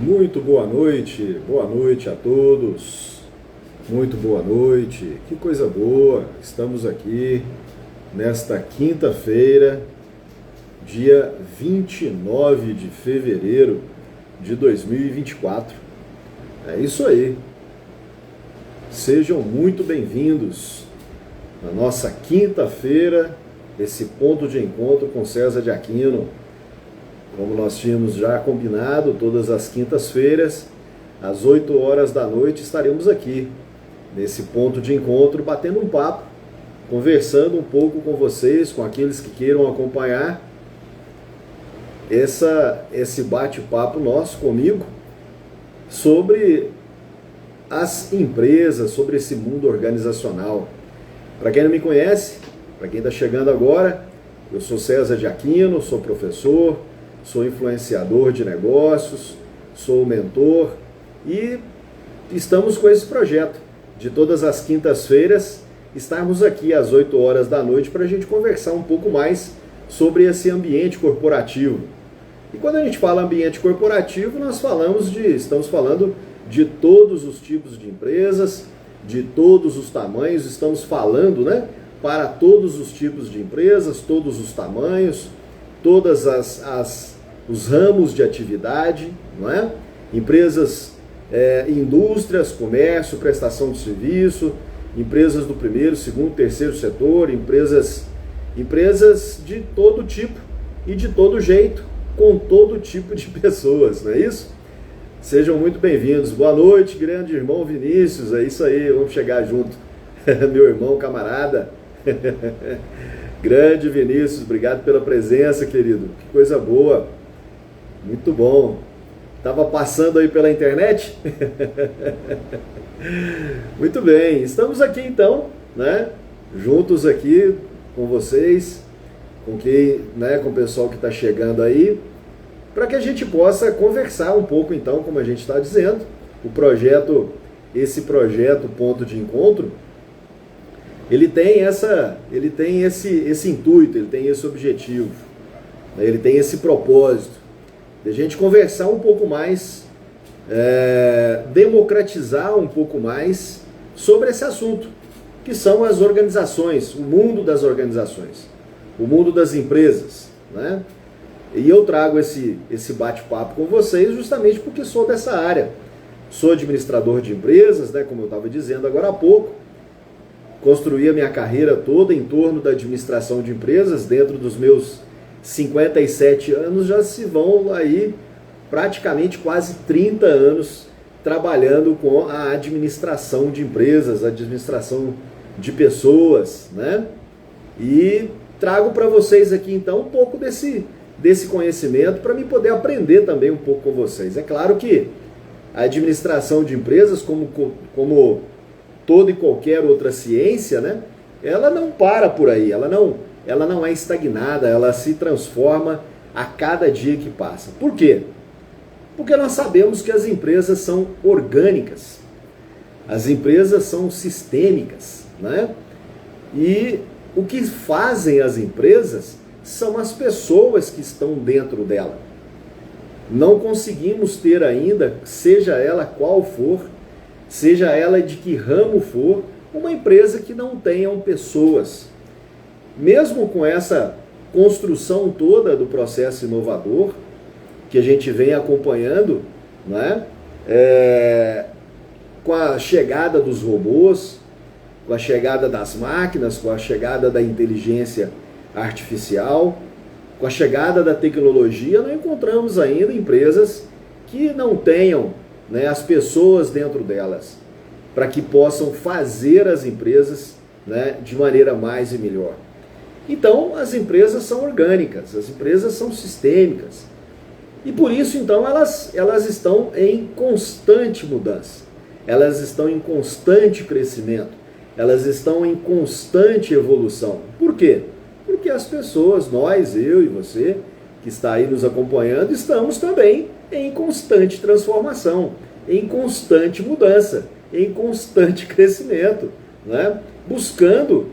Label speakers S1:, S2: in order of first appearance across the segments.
S1: Muito boa noite a todos, muito boa noite, que coisa boa, estamos aqui nesta quinta-feira, dia 29 de fevereiro de 2024. É isso aí, sejam muito bem-vindos na nossa quinta-feira, esse ponto de encontro com César de Aquino. Como nós tínhamos já combinado, todas as quintas-feiras, às 8 horas da noite, estaremos aqui, nesse ponto de encontro, batendo um papo, conversando um pouco com vocês, com aqueles que queiram acompanhar esse bate-papo nosso comigo, sobre as empresas, sobre esse mundo organizacional. Para quem não me conhece, para quem está chegando agora, eu sou César de Aquino, sou professor, sou influenciador de negócios, sou mentor e estamos com esse projeto de todas as quintas-feiras estarmos aqui às 8 horas da noite para a gente conversar um pouco mais sobre esse ambiente corporativo. E quando a gente fala ambiente corporativo, estamos falando de todos os tipos de empresas, de todos os tamanhos, estamos falando, para todos os tipos de empresas, todos os tamanhos, todas os ramos de atividade, não é? Empresas, indústrias, comércio, prestação de serviço, empresas do primeiro, segundo, terceiro setor, empresas de todo tipo e de todo jeito, com todo tipo de pessoas, não é isso? Sejam muito bem-vindos. Boa noite, grande irmão Vinícius, é isso aí, vamos chegar junto. Meu irmão, camarada. Grande Vinícius, obrigado pela presença, querido. Que coisa boa. Muito bom. Estava passando aí pela internet? Muito bem. Estamos aqui então, juntos aqui com vocês, com o pessoal que está chegando aí, para que a gente possa conversar um pouco então, como a gente está dizendo, esse projeto Ponto de Encontro, ele tem esse intuito, ele tem esse objetivo, ele tem esse propósito, de a gente conversar um pouco mais, democratizar um pouco mais sobre esse assunto, que são as organizações, o mundo das organizações, o mundo das empresas, E eu trago esse bate-papo com vocês justamente porque sou dessa área, sou administrador de empresas, como eu estava dizendo agora há pouco. Construí a minha carreira toda em torno da administração de empresas. Dentro dos meus 57 anos já se vão aí praticamente quase 30 anos trabalhando com a administração de empresas, a administração de pessoas, E trago para vocês aqui então um pouco desse conhecimento para me poder aprender também um pouco com vocês. É claro que a administração de empresas, como toda e qualquer outra ciência, ela não para por aí, ela não é estagnada, ela se transforma a cada dia que passa. Por quê? Porque nós sabemos que as empresas são orgânicas, as empresas são sistêmicas, E o que fazem as empresas são as pessoas que estão dentro dela. Não conseguimos ter ainda, seja ela qual for, seja ela de que ramo for, uma empresa que não tenham pessoas. Mesmo com essa construção toda do processo inovador, que a gente vem acompanhando, com a chegada dos robôs, com a chegada das máquinas, com a chegada da inteligência artificial, com a chegada da tecnologia, não encontramos ainda empresas que não tenham as pessoas dentro delas, para que possam fazer as empresas de maneira mais e melhor. Então, as empresas são orgânicas, as empresas são sistêmicas. E por isso, então, elas estão em constante mudança, elas estão em constante crescimento, elas estão em constante evolução. Por quê? Porque as pessoas, nós, eu e você, que está aí nos acompanhando, estamos também em constante transformação, em constante mudança, em constante crescimento, buscando,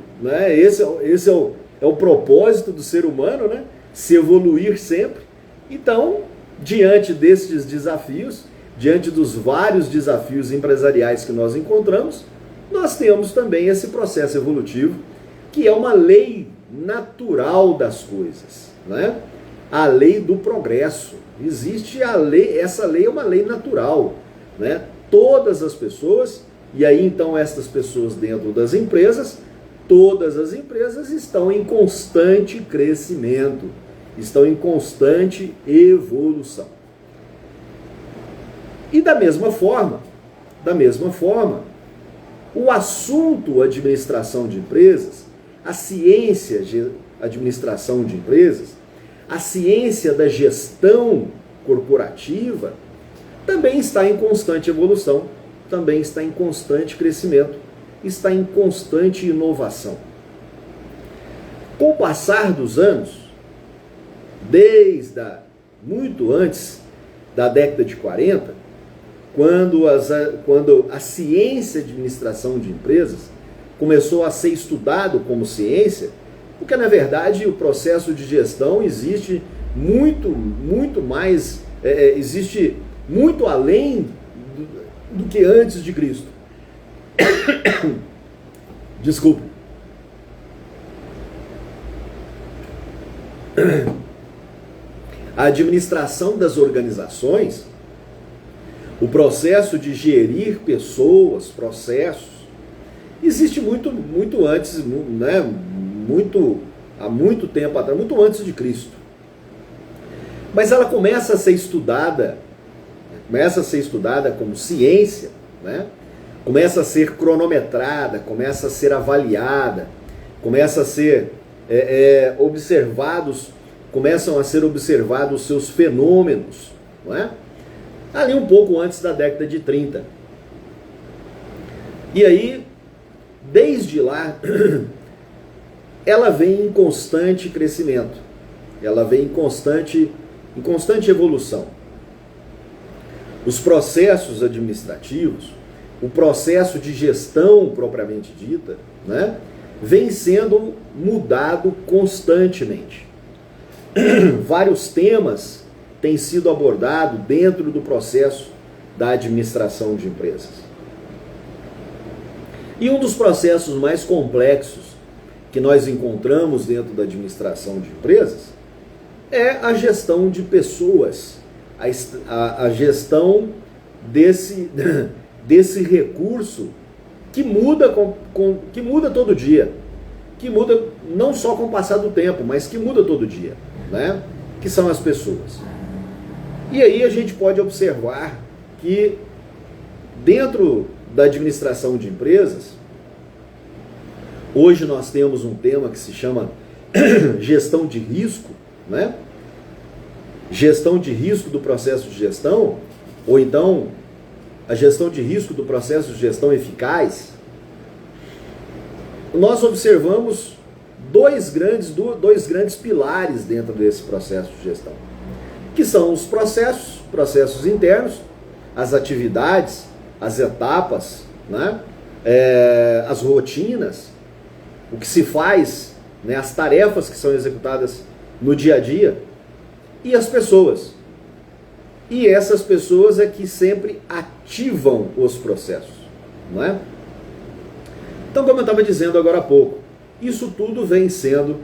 S1: esse é o propósito do ser humano, se evoluir sempre. Então, diante destes desafios, diante dos vários desafios empresariais que nós encontramos, nós temos também esse processo evolutivo, que é uma lei natural das coisas, né? A lei do progresso. Existe a lei, essa lei é uma lei natural, né? Todas as pessoas, e aí então estas pessoas dentro das empresas, todas as empresas estão em constante crescimento, estão em constante evolução. E da mesma forma, o assunto administração de empresas, a ciência de administração de empresas, a ciência da gestão corporativa, também está em constante evolução, também está em constante crescimento, está em constante inovação. Com o passar dos anos, muito antes da década de 40, quando a ciência de administração de empresas começou a ser estudado como ciência, porque na verdade o processo de gestão existe muito mais, existe muito além do que antes de Cristo. Desculpe. A administração das organizações, o processo de gerir pessoas, processos, existe muito antes, né? Há muito tempo atrás, muito antes de Cristo. Mas ela começa a ser estudada como ciência, né? Começa a ser cronometrada, começa a ser avaliada, começa a ser começam a ser observados seus fenômenos, não é? Ali um pouco antes da década de 30. E aí, desde lá, ela vem em constante crescimento, ela vem em constante evolução. Os processos administrativos, o processo de gestão propriamente dita, né, vem sendo mudado constantemente. Vários temas têm sido abordados dentro do processo da administração de empresas. E um dos processos mais complexos que nós encontramos dentro da administração de empresas é a gestão de pessoas, a gestão desse recurso que muda, que muda todo dia, que muda não só com o passar do tempo, mas que muda todo dia, né? Que são as pessoas. E aí a gente pode observar que dentro da administração de empresas, hoje nós temos um tema que se chama gestão de risco, né? Gestão de risco do processo de gestão, ou então a gestão de risco do processo de gestão eficaz. Nós observamos dois grandes pilares dentro desse processo de gestão, que são os processos internos, as atividades, as etapas, né? As rotinas, o que se faz, né? As tarefas que são executadas no dia a dia, e as pessoas. E essas pessoas é que sempre ativam os processos, não é? Então, como eu estava dizendo agora há pouco, isso tudo vem sendo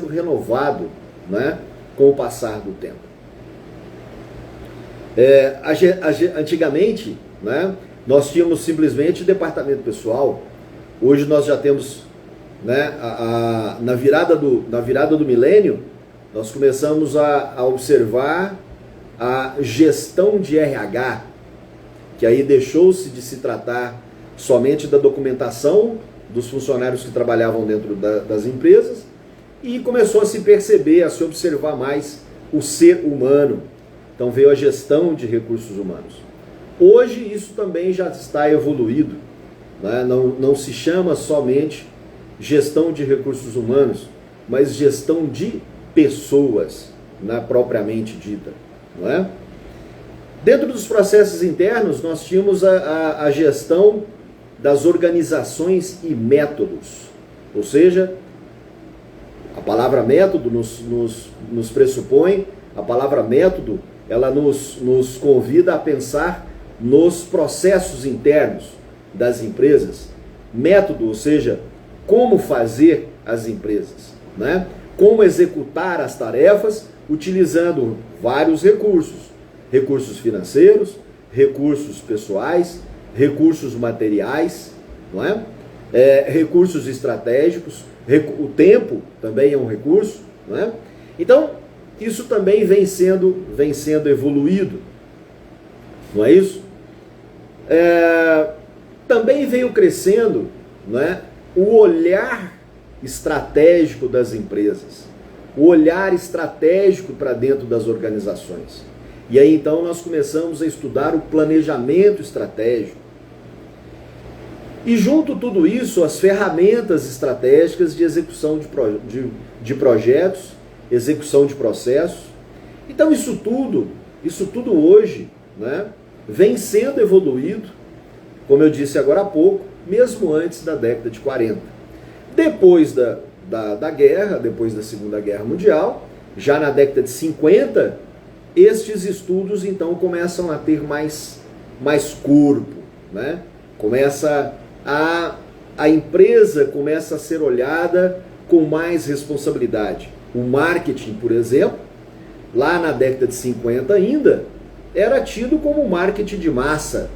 S1: renovado, né, com o passar do tempo. Antigamente, né, nós tínhamos simplesmente departamento pessoal. Hoje nós já temos, né, na virada do milênio, nós começamos a observar a gestão de RH, que aí deixou-se de se tratar somente da documentação dos funcionários que trabalhavam dentro das empresas e começou a se perceber, a se observar mais o ser humano. Então veio a gestão de recursos humanos. Hoje isso também já está evoluído, né? Não se chama somente gestão de recursos humanos, mas gestão de pessoas, né, propriamente dita, não é? Dentro dos processos internos, nós tínhamos a gestão das organizações e métodos, ou seja, a palavra método nos pressupõe, a palavra método ela nos convida a pensar nos processos internos das empresas, método, ou seja, como fazer as empresas, né? Como executar as tarefas utilizando vários recursos, recursos financeiros, recursos pessoais, recursos materiais, não é? Recursos estratégicos, o tempo também é um recurso, não é? Então, isso também vem sendo evoluído, não é isso? Também veio crescendo, não é, o olhar estratégico das empresas, o olhar estratégico para dentro das organizações. E aí então nós começamos a estudar o planejamento estratégico. E junto a tudo isso, as ferramentas estratégicas de execução de projetos, execução de processos. Então isso tudo hoje, né, vem sendo evoluído, como eu disse agora há pouco, mesmo antes da década de 40. Depois da guerra, depois da Segunda Guerra Mundial, já na década de 50, estes estudos então começam a ter mais corpo, né? A empresa começa a ser olhada com mais responsabilidade. O marketing, por exemplo, lá na década de 50 ainda, era tido como marketing de massa,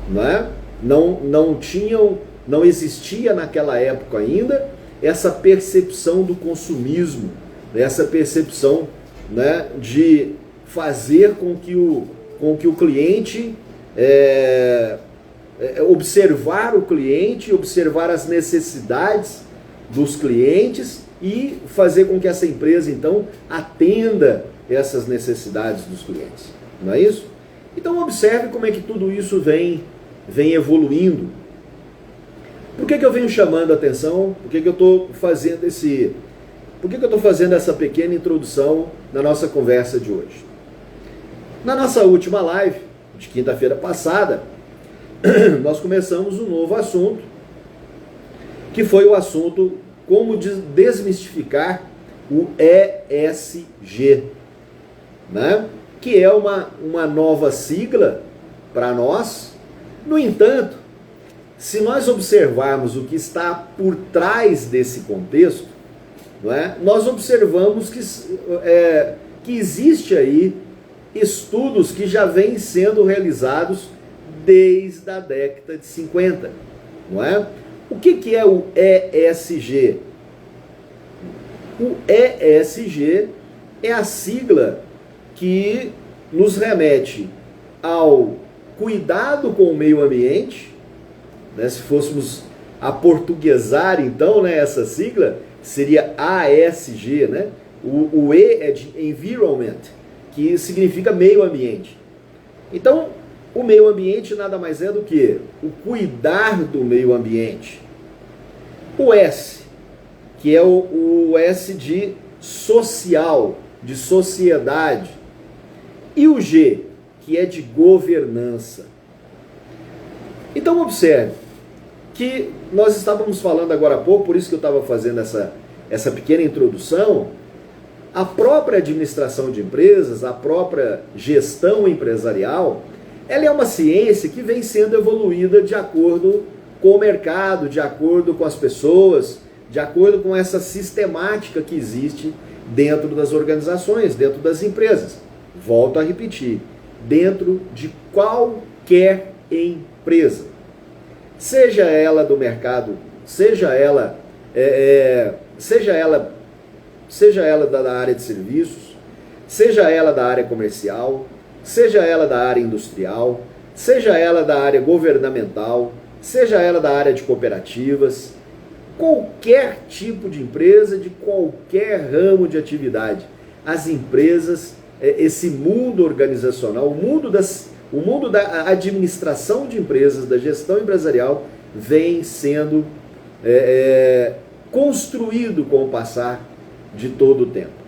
S1: né? Não existia naquela época ainda essa percepção do consumismo, essa percepção, né, de fazer com que o cliente, observar o cliente, observar as necessidades dos clientes e fazer com que essa empresa, então, atenda essas necessidades dos clientes. Não é isso? Então, observe como é que tudo isso vem evoluindo. Por que eu venho chamando a atenção? Por que eu estou fazendo essa pequena introdução na nossa conversa de hoje? Na nossa última live, de quinta-feira passada, nós começamos um novo assunto, que foi o assunto como desmistificar o ESG, né? Que é uma nova sigla para nós. No entanto, se nós observarmos o que está por trás desse contexto, não é? Nós observamos que existe aí estudos que já vêm sendo realizados desde a década de 50, não é? O que é o ESG? O ESG é a sigla que nos remete ao cuidado com o meio ambiente, né? Se fôssemos aportuguesar então, né, essa sigla, seria ASG, né? O E é de environment, que significa meio ambiente. Então, o meio ambiente nada mais é do que o cuidar do meio ambiente. O S, que é o S de social, de sociedade. E o G, que é de governança. Então observe que nós estávamos falando agora há pouco, por isso que eu estava fazendo essa pequena introdução, a própria administração de empresas, a própria gestão empresarial, ela é uma ciência que vem sendo evoluída de acordo com o mercado, de acordo com as pessoas, de acordo com essa sistemática que existe dentro das organizações, dentro das empresas. Volto a repetir, dentro de qualquer empresa, seja ela do mercado, seja ela da área de serviços, seja ela da área comercial, seja ela da área industrial, seja ela da área governamental, seja ela da área de cooperativas, qualquer tipo de empresa, de qualquer ramo de atividade. As empresas, esse mundo organizacional, o mundo da administração de empresas, da gestão empresarial, vem sendo construído com o passar de todo o tempo.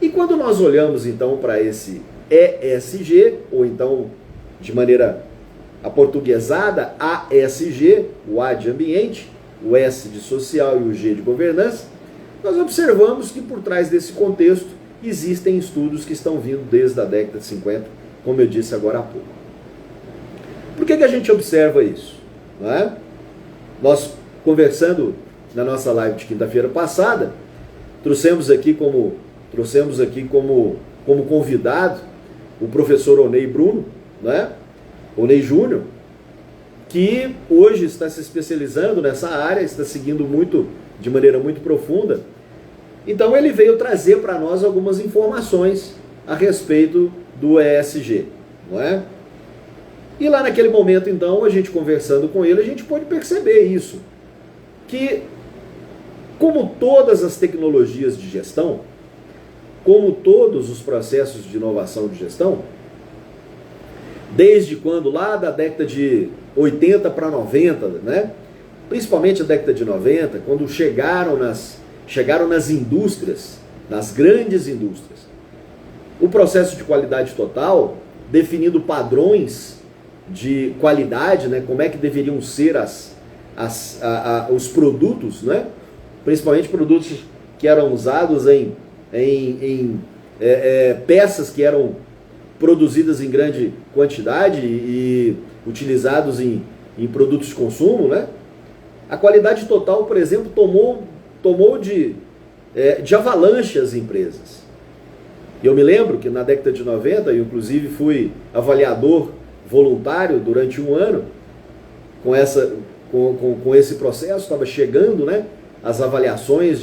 S1: E quando nós olhamos então para esse ESG, ou então de maneira aportuguesada, ASG, o A de ambiente, o S de social e o G de governança, nós observamos que por trás desse contexto existem estudos que estão vindo desde a década de 50, como eu disse agora há pouco. Por que a gente observa isso? Não é? Nós, conversando na nossa live de quinta-feira passada, trouxemos aqui como convidado o professor Onei Bruno, né? Onei Júnior, que hoje está se especializando nessa área, está seguindo de maneira muito profunda. Então ele veio trazer para nós algumas informações a respeito do ESG, não é? E lá naquele momento, então, a gente conversando com ele, a gente pôde perceber isso, que como todas as tecnologias de gestão, como todos os processos de inovação de gestão, desde quando, lá da década de 80 para 90, né? Principalmente a década de 90, quando chegaram nas indústrias, nas grandes indústrias, o processo de qualidade total, definindo padrões de qualidade, né? Como é que deveriam ser os produtos, né? Principalmente produtos que eram usados em peças que eram produzidas em grande quantidade e utilizados em produtos de consumo, né? A qualidade total, por exemplo, tomou de avalanche as empresas. Eu me lembro que na década de 90, eu inclusive fui avaliador voluntário durante um ano com esse processo, estava chegando, né, as avaliações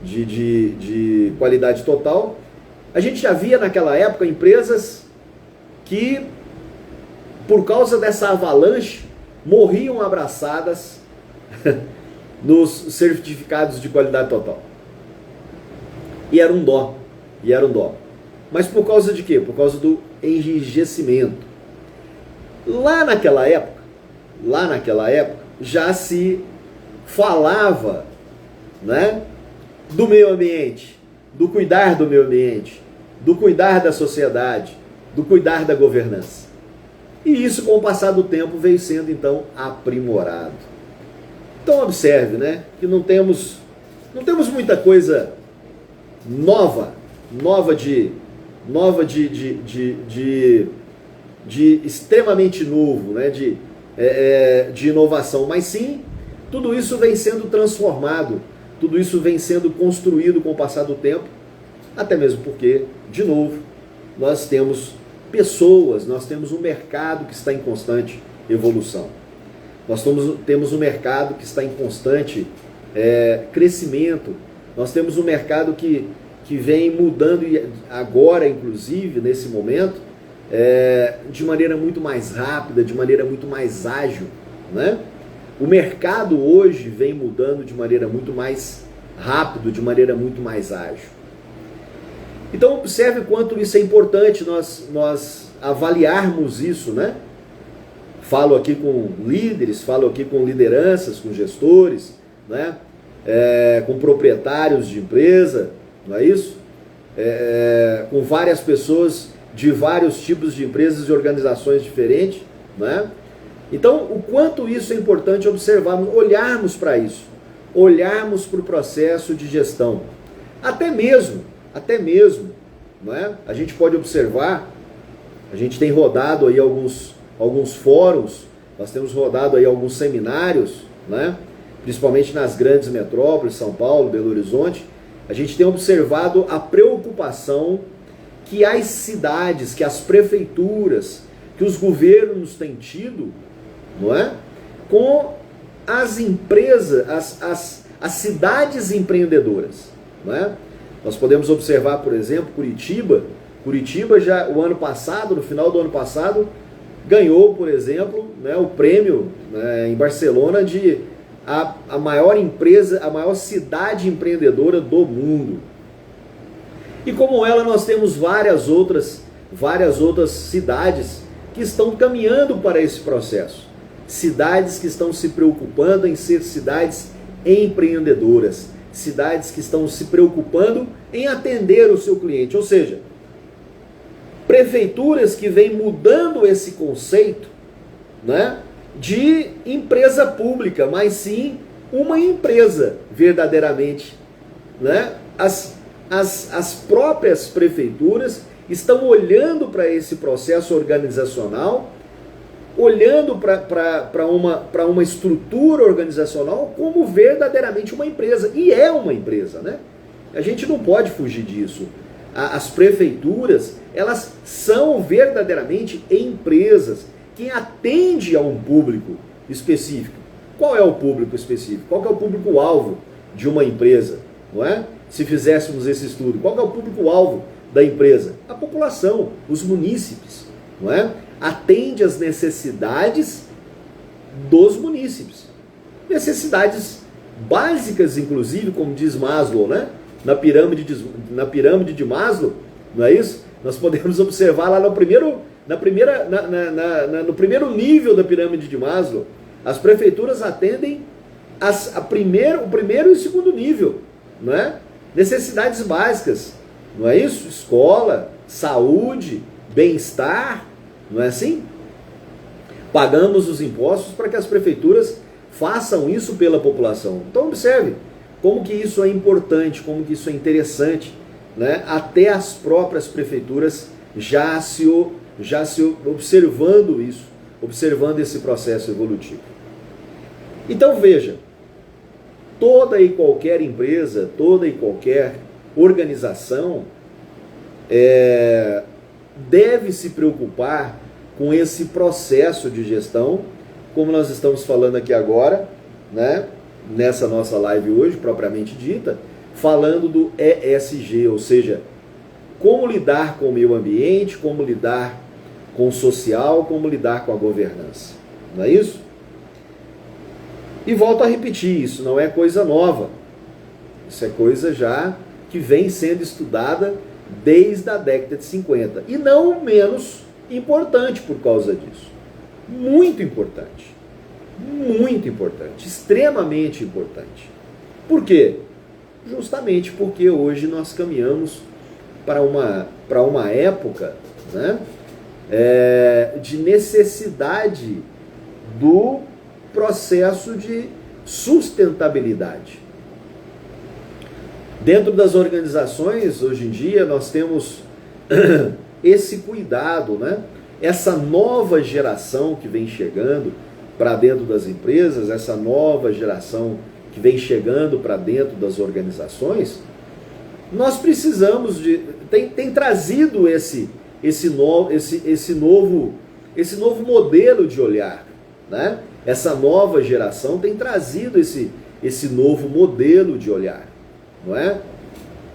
S1: de qualidade total. A gente já via naquela época empresas que, por causa dessa avalanche, morriam abraçadas nos certificados de qualidade total. E era um dó. Mas por causa de quê? Por causa do enrijecimento. Lá naquela época, já se falava, né, do meio ambiente, do cuidar do meio ambiente, do cuidar da sociedade, do cuidar da governança. E isso, com o passar do tempo, veio sendo, então, aprimorado. Então, observe, né, que não temos muita coisa nova de extremamente novo, né, de inovação, mas sim, tudo isso vem sendo transformado, tudo isso vem sendo construído com o passar do tempo, até mesmo porque, de novo, nós temos pessoas, nós temos um mercado que está em constante evolução. Nós temos um mercado que está em constante crescimento. Nós temos um mercado que vem mudando, e agora, inclusive, nesse momento, de maneira muito mais rápida, de maneira muito mais ágil, né? O mercado hoje vem mudando de maneira muito mais rápida, de maneira muito mais ágil. Então, observe quanto isso é importante nós avaliarmos isso, né? Falo aqui com líderes, falo aqui com lideranças, com gestores, né? Com proprietários de empresa, não é isso? Com várias pessoas de vários tipos de empresas e organizações diferentes, né? Então, o quanto isso é importante observarmos, olharmos para isso, olharmos para o processo de gestão. Até mesmo, não é? A gente pode observar, a gente tem rodado aí alguns fóruns, nós temos rodado aí alguns seminários, né? Principalmente nas grandes metrópoles, São Paulo, Belo Horizonte. A gente tem observado a preocupação que as cidades, que as prefeituras, que os governos têm tido, não é? Com as empresas, as cidades empreendedoras, não é? Nós podemos observar, por exemplo, Curitiba já o ano passado, no final do ano passado, ganhou, por exemplo, né, o prêmio, né, em Barcelona de a maior empresa, a maior cidade empreendedora do mundo. E como ela, nós temos várias outras cidades que estão caminhando para esse processo. Cidades que estão se preocupando em ser cidades empreendedoras. Cidades que estão se preocupando em atender o seu cliente. Ou seja, prefeituras que vêm mudando esse conceito, né, de empresa pública, mas sim uma empresa verdadeiramente, né? as próprias prefeituras estão olhando para esse processo organizacional, olhando para uma estrutura organizacional como verdadeiramente uma empresa. E é uma empresa, né? A gente não pode fugir disso. As prefeituras, elas são verdadeiramente empresas que atendem a um público específico. Qual é o público específico? Qual que é o público-alvo de uma empresa? Não é? Se fizéssemos esse estudo, qual que é o público-alvo da empresa? A população, os munícipes, não é? Atende às necessidades dos munícipes. Necessidades básicas, inclusive, como diz Maslow, né? Na pirâmide de Maslow, não é isso? Nós podemos observar lá no primeiro nível da pirâmide de Maslow, as prefeituras atendem o primeiro e o segundo nível, não é? Necessidades básicas, não é isso? Escola, saúde, bem-estar, não é assim? Pagamos os impostos para que as prefeituras façam isso pela população. Então observe como que isso é importante, como que isso é interessante, né? Até as próprias prefeituras já se observando isso, observando esse processo evolutivo. Então veja, toda e qualquer empresa, toda e qualquer organização deve se preocupar com esse processo de gestão, como nós estamos falando aqui agora, né? Nessa nossa live hoje, propriamente dita, falando do ESG, ou seja, como lidar com o meio ambiente, como lidar com o social, como lidar com a governança. Não é isso? E volto a repetir, isso não é coisa nova. Isso é coisa já que vem sendo estudada desde a década de 50. E não menos importante por causa disso. Muito importante. Muito importante. Extremamente importante. Por quê? Justamente porque hoje nós caminhamos para uma época, né, de necessidade do processo de sustentabilidade. Dentro das organizações, hoje em dia, nós temos esse cuidado, né? Essa nova geração que vem chegando para dentro das empresas, essa nova geração que vem chegando para dentro das organizações, nós precisamos tem trazido esse novo modelo de olhar, né? Essa nova geração tem trazido esse novo modelo de olhar, não é?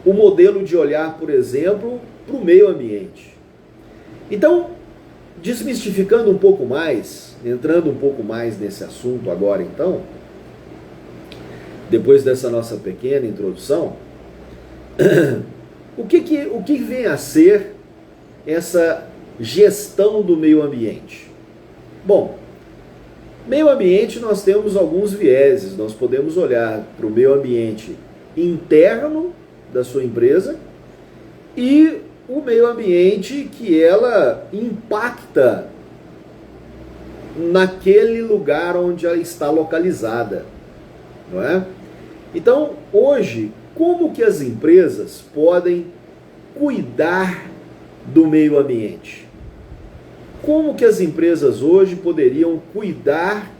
S1: O modelo de olhar, por exemplo, para o meio ambiente. Então, desmistificando um pouco mais, entrando um pouco mais nesse assunto agora então, depois dessa nossa pequena introdução, o que vem a ser essa gestão do meio ambiente? Bom, meio ambiente nós temos alguns vieses, nós podemos olhar para o meio ambiente interno da sua empresa e o meio ambiente que ela impacta naquele lugar onde ela está localizada, não é? Então, hoje, como que as empresas podem cuidar do meio ambiente? Como que as empresas hoje poderiam cuidar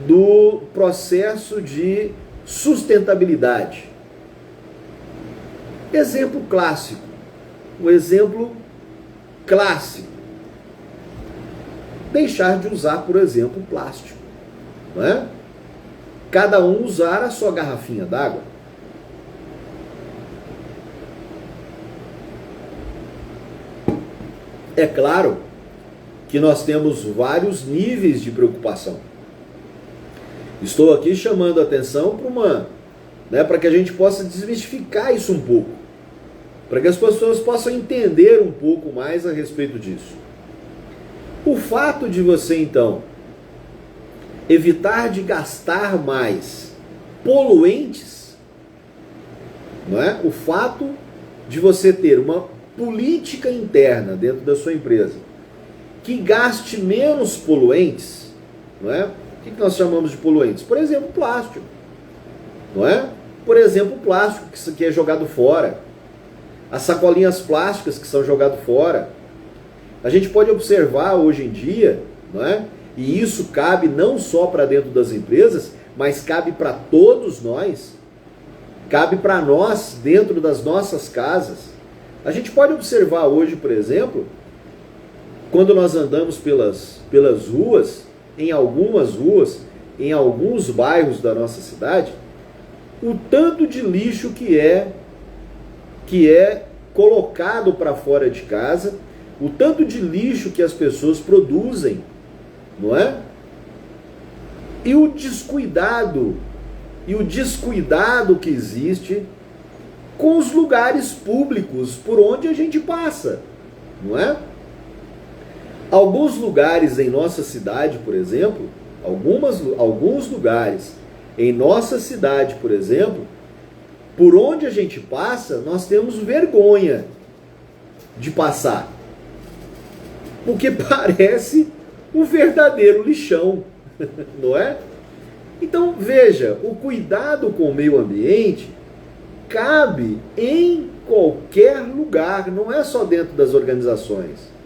S1: do processo de sustentabilidade? Exemplo clássico. O exemplo clássico. Deixar de usar, por exemplo, plástico. Não é? Cada um usar a sua garrafinha d'água. É claro que nós temos vários níveis de preocupação. Estou aqui chamando a atenção para que a gente possa desmistificar isso um pouco, para que as pessoas possam entender um pouco mais a respeito disso. O fato de você, então, evitar de gastar mais poluentes, não é? O fato de você ter uma política interna dentro da sua empresa que gaste menos poluentes, não é? O que nós chamamos de poluentes? Por exemplo, plástico, não é? por exemplo, o plástico que é jogado fora, as sacolinhas plásticas que são jogadas fora. A gente pode observar hoje em dia, não é? E isso cabe não só para dentro das empresas, mas cabe para todos nós, cabe para nós dentro das nossas casas. A gente pode observar hoje, por exemplo, quando nós andamos pelas ruas, em algumas ruas, em alguns bairros da nossa cidade, o tanto de lixo que é colocado para fora de casa, o tanto de lixo que as pessoas produzem, não é? E o descuidado que existe com os lugares públicos por onde a gente passa, não é? Alguns lugares em nossa cidade, por exemplo, alguns lugares em nossa cidade, por exemplo, por onde a gente passa, nós temos vergonha de passar, porque parece um verdadeiro lixão, não é? Então veja, o cuidado com o meio ambiente cabe em qualquer lugar, não é só dentro das organizações.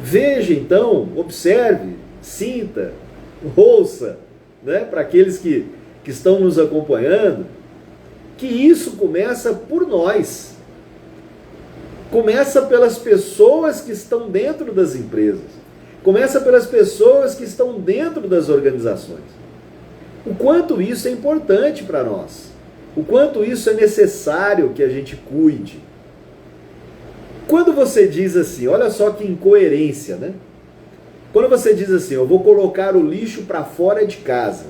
S1: Veja então, observe, sinta, ouça, né, para aqueles que estão nos acompanhando, que isso começa por nós. Começa pelas pessoas que estão dentro das empresas. Começa pelas pessoas que estão dentro das organizações. O quanto isso é importante para nós. O quanto isso é necessário que a gente cuide. Quando você diz assim, olha só que incoerência, né? Quando você diz assim, eu vou colocar o lixo para fora de casa.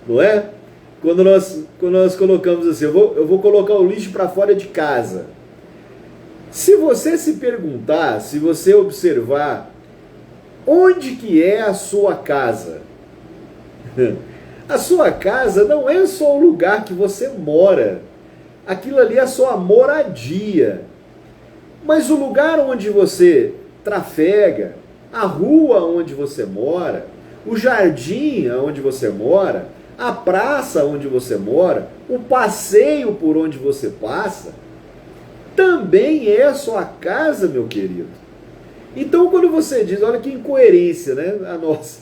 S1: Não é? Quando nós colocamos assim, eu vou colocar o lixo para fora de casa. Se você se perguntar, se você observar, onde que é a sua casa? A sua casa não é só o lugar que você mora. Aquilo ali é a sua moradia. Mas o lugar onde você trafega, a rua onde você mora, o jardim onde você mora, a praça onde você mora, o passeio por onde você passa, também é a sua casa, meu querido. Então, quando você diz, olha que incoerência, né? Nós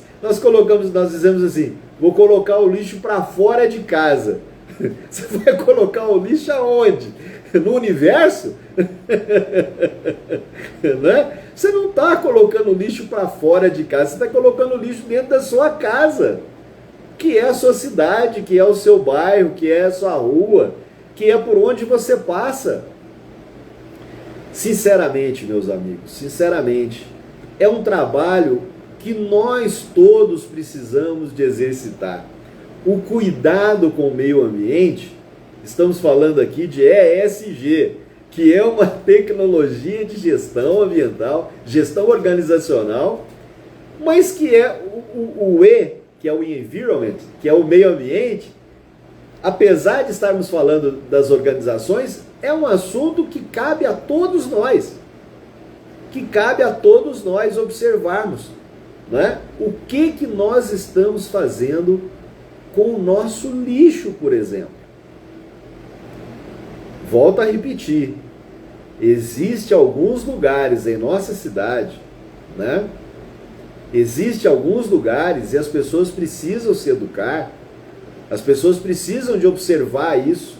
S1: dizemos assim, vou colocar o lixo para fora de casa. Você vai colocar o lixo aonde? No universo? Né? Você não está colocando o lixo para fora de casa, você está colocando o lixo dentro da sua casa, que é a sua cidade, que é o seu bairro, que é a sua rua, que é por onde você passa. Sinceramente, meus amigos, sinceramente, é um trabalho que nós todos precisamos de exercitar. O cuidado com o meio ambiente, estamos falando aqui de ESG, que é uma tecnologia de gestão ambiental, gestão organizacional, mas que é o E, que é o environment, que é o meio ambiente, apesar de estarmos falando das organizações, é um assunto que cabe a todos nós, observarmos, né? O que nós estamos fazendo com o nosso lixo, por exemplo. Volto a repetir, existe alguns lugares em nossa cidade, né? Existe alguns lugares e as pessoas precisam se educar, as pessoas precisam de observar isso.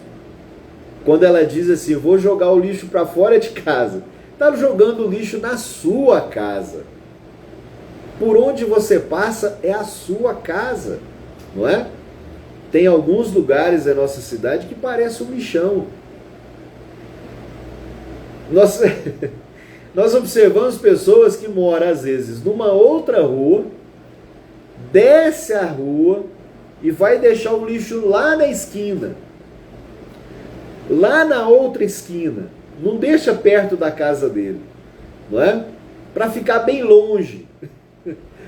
S1: Quando ela diz assim, eu vou jogar o lixo para fora de casa, está jogando o lixo na sua casa. Por onde você passa é a sua casa, não é? Tem alguns lugares da nossa cidade que parece um lixão. Nós observamos pessoas que moram, às vezes, numa outra rua, desce a rua e vai deixar o lixo lá na esquina. Lá na outra esquina. Não deixa perto da casa dele, não é? Para ficar bem longe.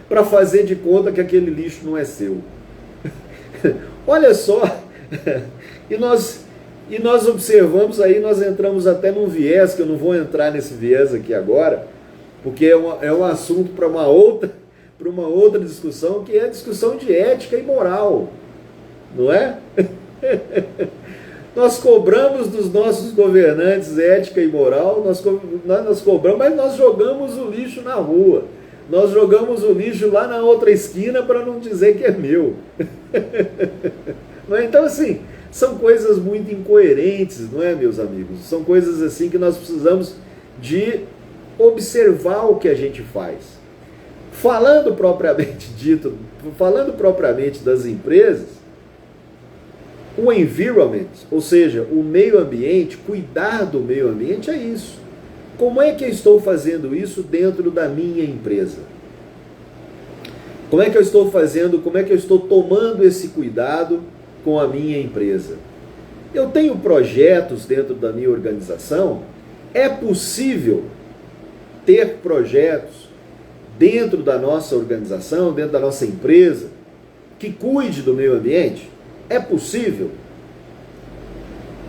S1: Para fazer de conta que aquele lixo não é seu. Olha só. E nós observamos aí, nós entramos até num viés, que eu não vou entrar nesse viés aqui agora, porque é um assunto para uma outra discussão, que é a discussão de ética e moral. não é? Nós cobramos dos nossos governantes ética e moral, nós cobramos, mas nós jogamos o lixo na rua. Nós jogamos o lixo lá na outra esquina para não dizer que é meu. Não é? Então, assim, são coisas muito incoerentes, não é, meus amigos? São coisas assim que nós precisamos de observar o que a gente faz. Falando propriamente dito, falando propriamente das empresas, o environment, ou seja, o meio ambiente, cuidar do meio ambiente é isso. Como é que eu estou fazendo isso dentro da minha empresa? Como é que eu estou fazendo, como é que eu estou tomando esse cuidado com a minha empresa? Eu tenho projetos dentro da minha organização? É possível ter projetos dentro da nossa organização, dentro da nossa empresa, que cuide do meio ambiente? É possível?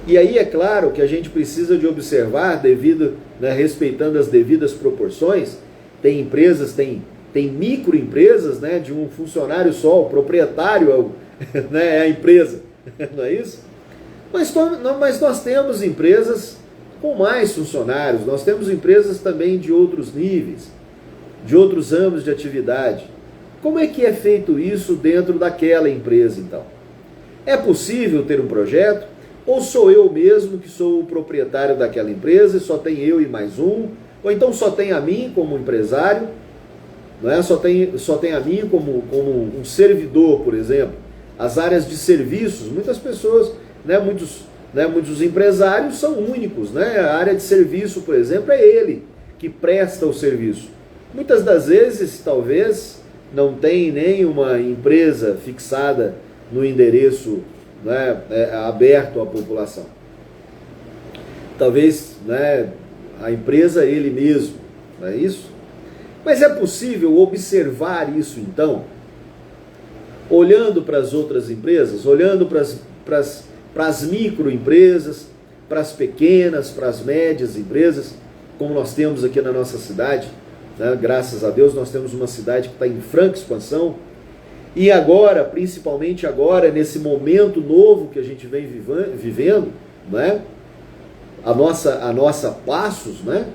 S1: E aí é claro que a gente precisa de observar, devido, né, respeitando as devidas proporções. Tem empresas, tem microempresas, né, de um funcionário só, o proprietário né, é a empresa, não é isso? Mas nós temos empresas com mais funcionários, nós temos empresas também de outros níveis, de outros âmbitos de atividade. Como é que é feito isso dentro daquela empresa, então? É possível ter um projeto? Ou sou eu mesmo que sou o proprietário daquela empresa e só tem eu e mais um? Ou então só tem a mim como empresário? Não é? Só tem a mim como um servidor, por exemplo. As áreas de serviços, muitas pessoas, muitos empresários são únicos, né? A área de serviço, por exemplo, é ele que presta o serviço. Muitas das vezes, talvez, não tem nenhuma empresa fixada no endereço, né, aberto à população. Talvez, né, a empresa ele mesmo, não é isso? Mas é possível observar isso então, olhando para as outras empresas, olhando para as microempresas, para as pequenas, para as médias empresas, como nós temos aqui na nossa cidade, né? Graças a Deus nós temos uma cidade que está em franca expansão. E agora, principalmente agora, nesse momento novo que a gente vem vivendo, né? A nossa Passos, né?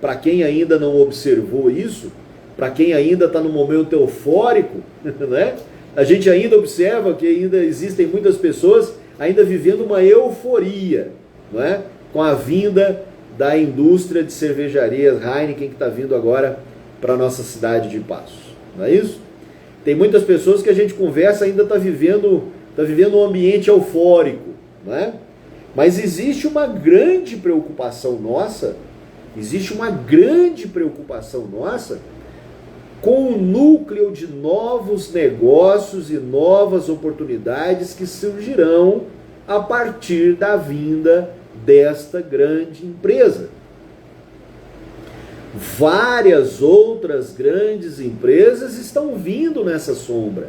S1: Para quem ainda não observou isso, para quem ainda está no momento eufórico, né? A gente ainda observa que ainda existem muitas pessoas ainda vivendo uma euforia, não é? Com a vinda da indústria de cervejarias Heineken que está vindo agora para a nossa cidade de Passos, não é isso? Tem muitas pessoas que a gente conversa ainda está vivendo um ambiente eufórico, não é? Mas existe uma grande preocupação nossa, com o núcleo de novos negócios e novas oportunidades que surgirão a partir da vinda desta grande empresa. Várias outras grandes empresas estão vindo nessa sombra.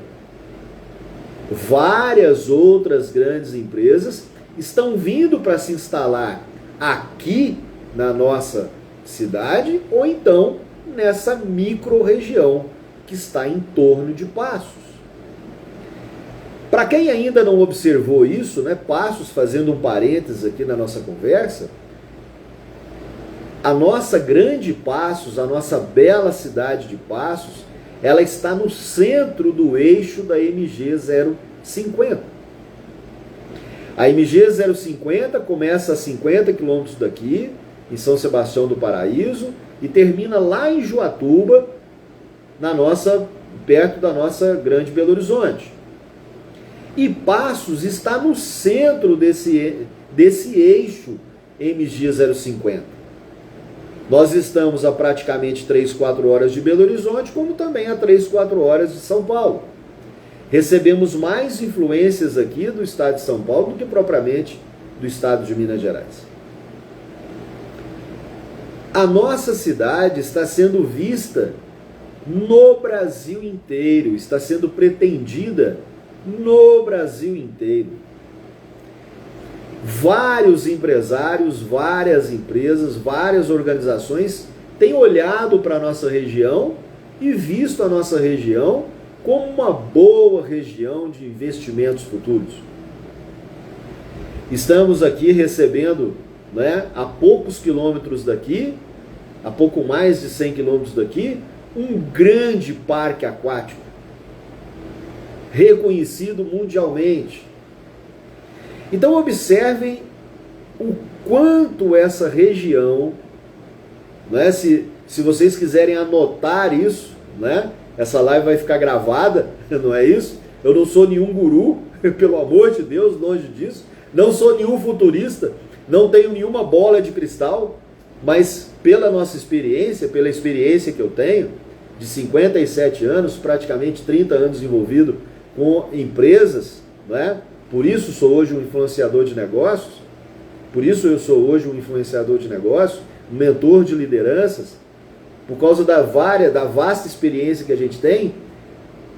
S1: Várias outras grandes empresas estão vindo para se instalar aqui na nossa cidade ou então nessa micro-região que está em torno de Passos. Para quem ainda não observou isso, né, Passos, fazendo um parênteses aqui na nossa conversa, a nossa grande Passos, a nossa bela cidade de Passos, ela está no centro do eixo da MG 050. A MG 050 começa a 50 quilômetros daqui, em São Sebastião do Paraíso, e termina lá em Juatuba, perto da nossa grande Belo Horizonte. E Passos está no centro desse eixo MG 050. Nós estamos a praticamente 3, 4 horas de Belo Horizonte, como também a 3, 4 horas de São Paulo. Recebemos mais influências aqui do estado de São Paulo do que propriamente do estado de Minas Gerais. A nossa cidade está sendo vista no Brasil inteiro, está sendo pretendida no Brasil inteiro. Vários empresários, várias empresas, várias organizações têm olhado para a nossa região e visto a nossa região como uma boa região de investimentos futuros. Estamos aqui recebendo, né, a poucos quilômetros daqui, a pouco mais de 100 quilômetros daqui, um grande parque aquático, reconhecido mundialmente. Então observem o quanto essa região, né, se vocês quiserem anotar isso, né, essa live vai ficar gravada, não é isso? Eu não sou nenhum guru, pelo amor de Deus, longe disso. Não sou nenhum futurista, não tenho nenhuma bola de cristal, mas pela nossa experiência, pela experiência que eu tenho, de 57 anos, praticamente 30 anos envolvido com empresas, né? Por isso sou hoje um influenciador de negócios, por isso eu sou hoje um influenciador de negócios, um mentor de lideranças, por causa da vasta experiência que a gente tem,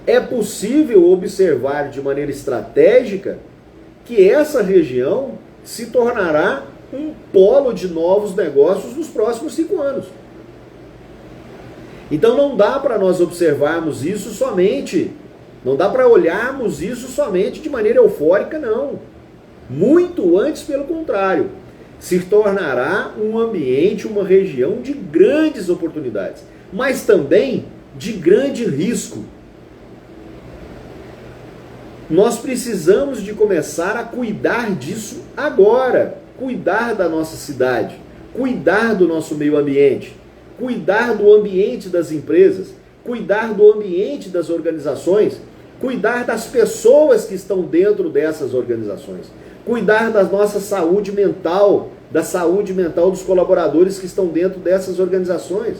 S1: é possível observar de maneira estratégica que essa região se tornará um polo de novos negócios nos próximos 5 anos. Então não dá para nós observarmos isso somente, não dá para olharmos isso somente de maneira eufórica, não. Muito antes, pelo contrário, se tornará um ambiente, uma região de grandes oportunidades, mas também de grande risco. Nós precisamos de começar a cuidar disso agora, cuidar da nossa cidade, cuidar do nosso meio ambiente, cuidar do ambiente das empresas, cuidar do ambiente das organizações, cuidar das pessoas que estão dentro dessas organizações, cuidar da nossa saúde mental, da saúde mental dos colaboradores que estão dentro dessas organizações.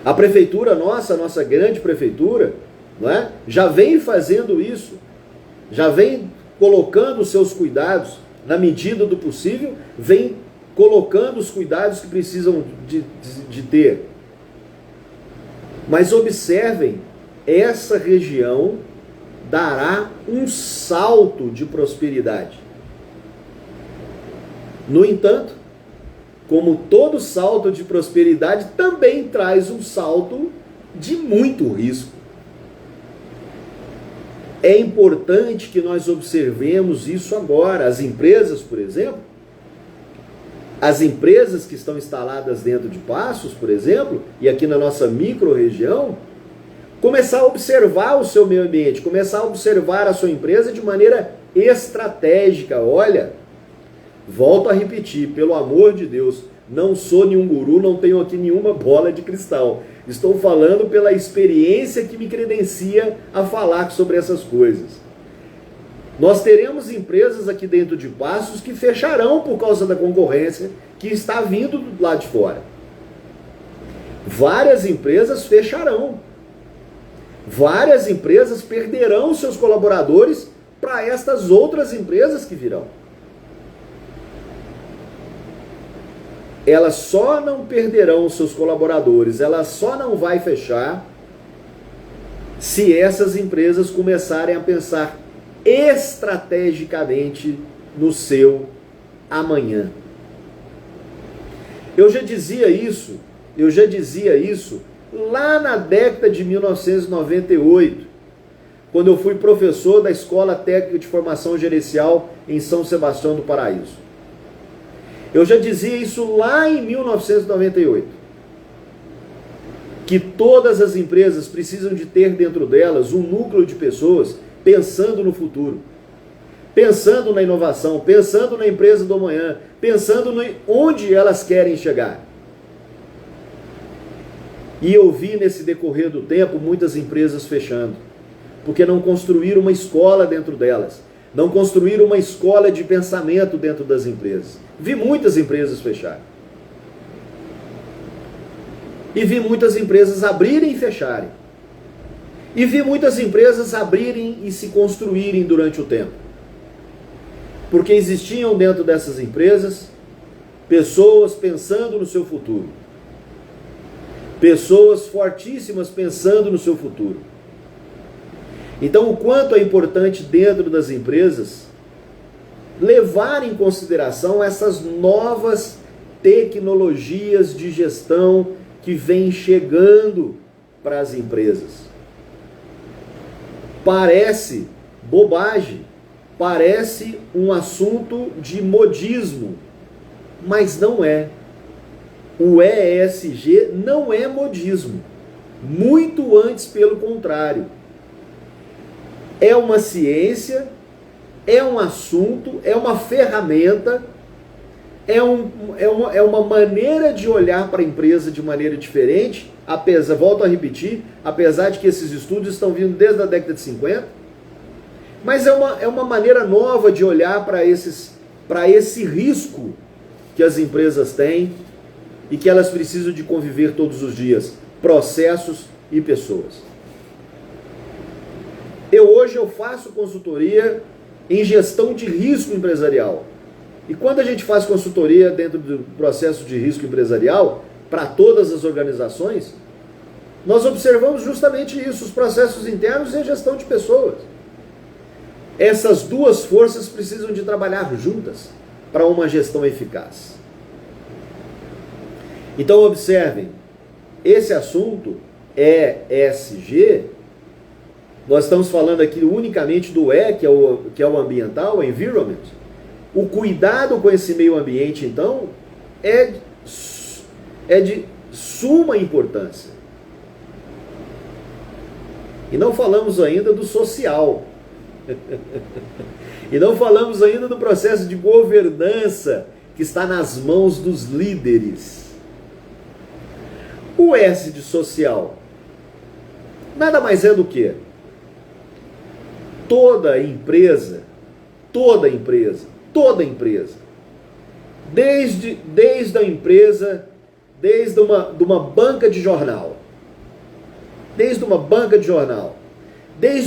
S1: A prefeitura nossa, a nossa grande prefeitura, não é? Já vem fazendo isso, já vem colocando os seus cuidados, na medida do possível, vem colocando os cuidados que precisam de ter. Mas observem, essa região dará um salto de prosperidade. No entanto, como todo salto de prosperidade, também traz um salto de muito risco. É importante que nós observemos isso agora. As empresas, por exemplo, as empresas que estão instaladas dentro de Passos, por exemplo, e aqui na nossa micro-região, começar a observar o seu meio ambiente, começar a observar a sua empresa de maneira estratégica. Olha, volto a repetir, pelo amor de Deus, não sou nenhum guru, não tenho aqui nenhuma bola de cristal. Estou falando pela experiência que me credencia a falar sobre essas coisas. Nós teremos empresas aqui dentro de Passos que fecharão por causa da concorrência que está vindo do lado de fora. Várias empresas fecharão. Várias empresas perderão seus colaboradores para estas outras empresas que virão. Elas só não perderão seus colaboradores, elas só não vai fechar se essas empresas começarem a pensar estrategicamente no seu amanhã. Eu já dizia isso lá na década de 1998, quando eu fui professor da Escola Técnica de Formação Gerencial em São Sebastião do Paraíso. Eu já dizia isso lá em 1998, que todas as empresas precisam de ter dentro delas um núcleo de pessoas pensando no futuro, pensando na inovação, pensando na empresa do amanhã, pensando onde elas querem chegar. E eu vi nesse decorrer do tempo muitas empresas fechando, porque não construíram uma escola dentro delas, não construíram uma escola de pensamento dentro das empresas. Vi muitas empresas fecharem. E vi muitas empresas abrirem e fecharem. E vi muitas empresas abrirem e se construírem durante o tempo. Porque existiam dentro dessas empresas pessoas pensando no seu futuro. Pessoas fortíssimas pensando no seu futuro. Então, o quanto é importante dentro das empresas levar em consideração essas novas tecnologias de gestão que vêm chegando para as empresas. Parece bobagem, parece um assunto de modismo, mas não é. O ESG não é modismo, muito antes pelo contrário. É uma ciência, é um assunto, é uma ferramenta, é uma maneira de olhar para a empresa de maneira diferente, volto a repetir, apesar de que esses estudos estão vindo desde a década de 50, mas é uma maneira nova de olhar para esse risco que as empresas têm e que elas precisam de conviver todos os dias, processos e pessoas. Hoje eu faço consultoria em gestão de risco empresarial. E quando a gente faz consultoria dentro do processo de risco empresarial, para todas as organizações, nós observamos justamente isso, os processos internos e a gestão de pessoas. Essas duas forças precisam de trabalhar juntas para uma gestão eficaz. Então observem, esse assunto ESG, nós estamos falando aqui unicamente do E, que é o ambiental, o environment. O cuidado com esse meio ambiente, então, é de suma importância. E não falamos ainda do social. E não falamos ainda do processo de governança que está nas mãos dos líderes. O S de social nada mais é do que toda empresa, desde a empresa, desde uma banca de jornal, desde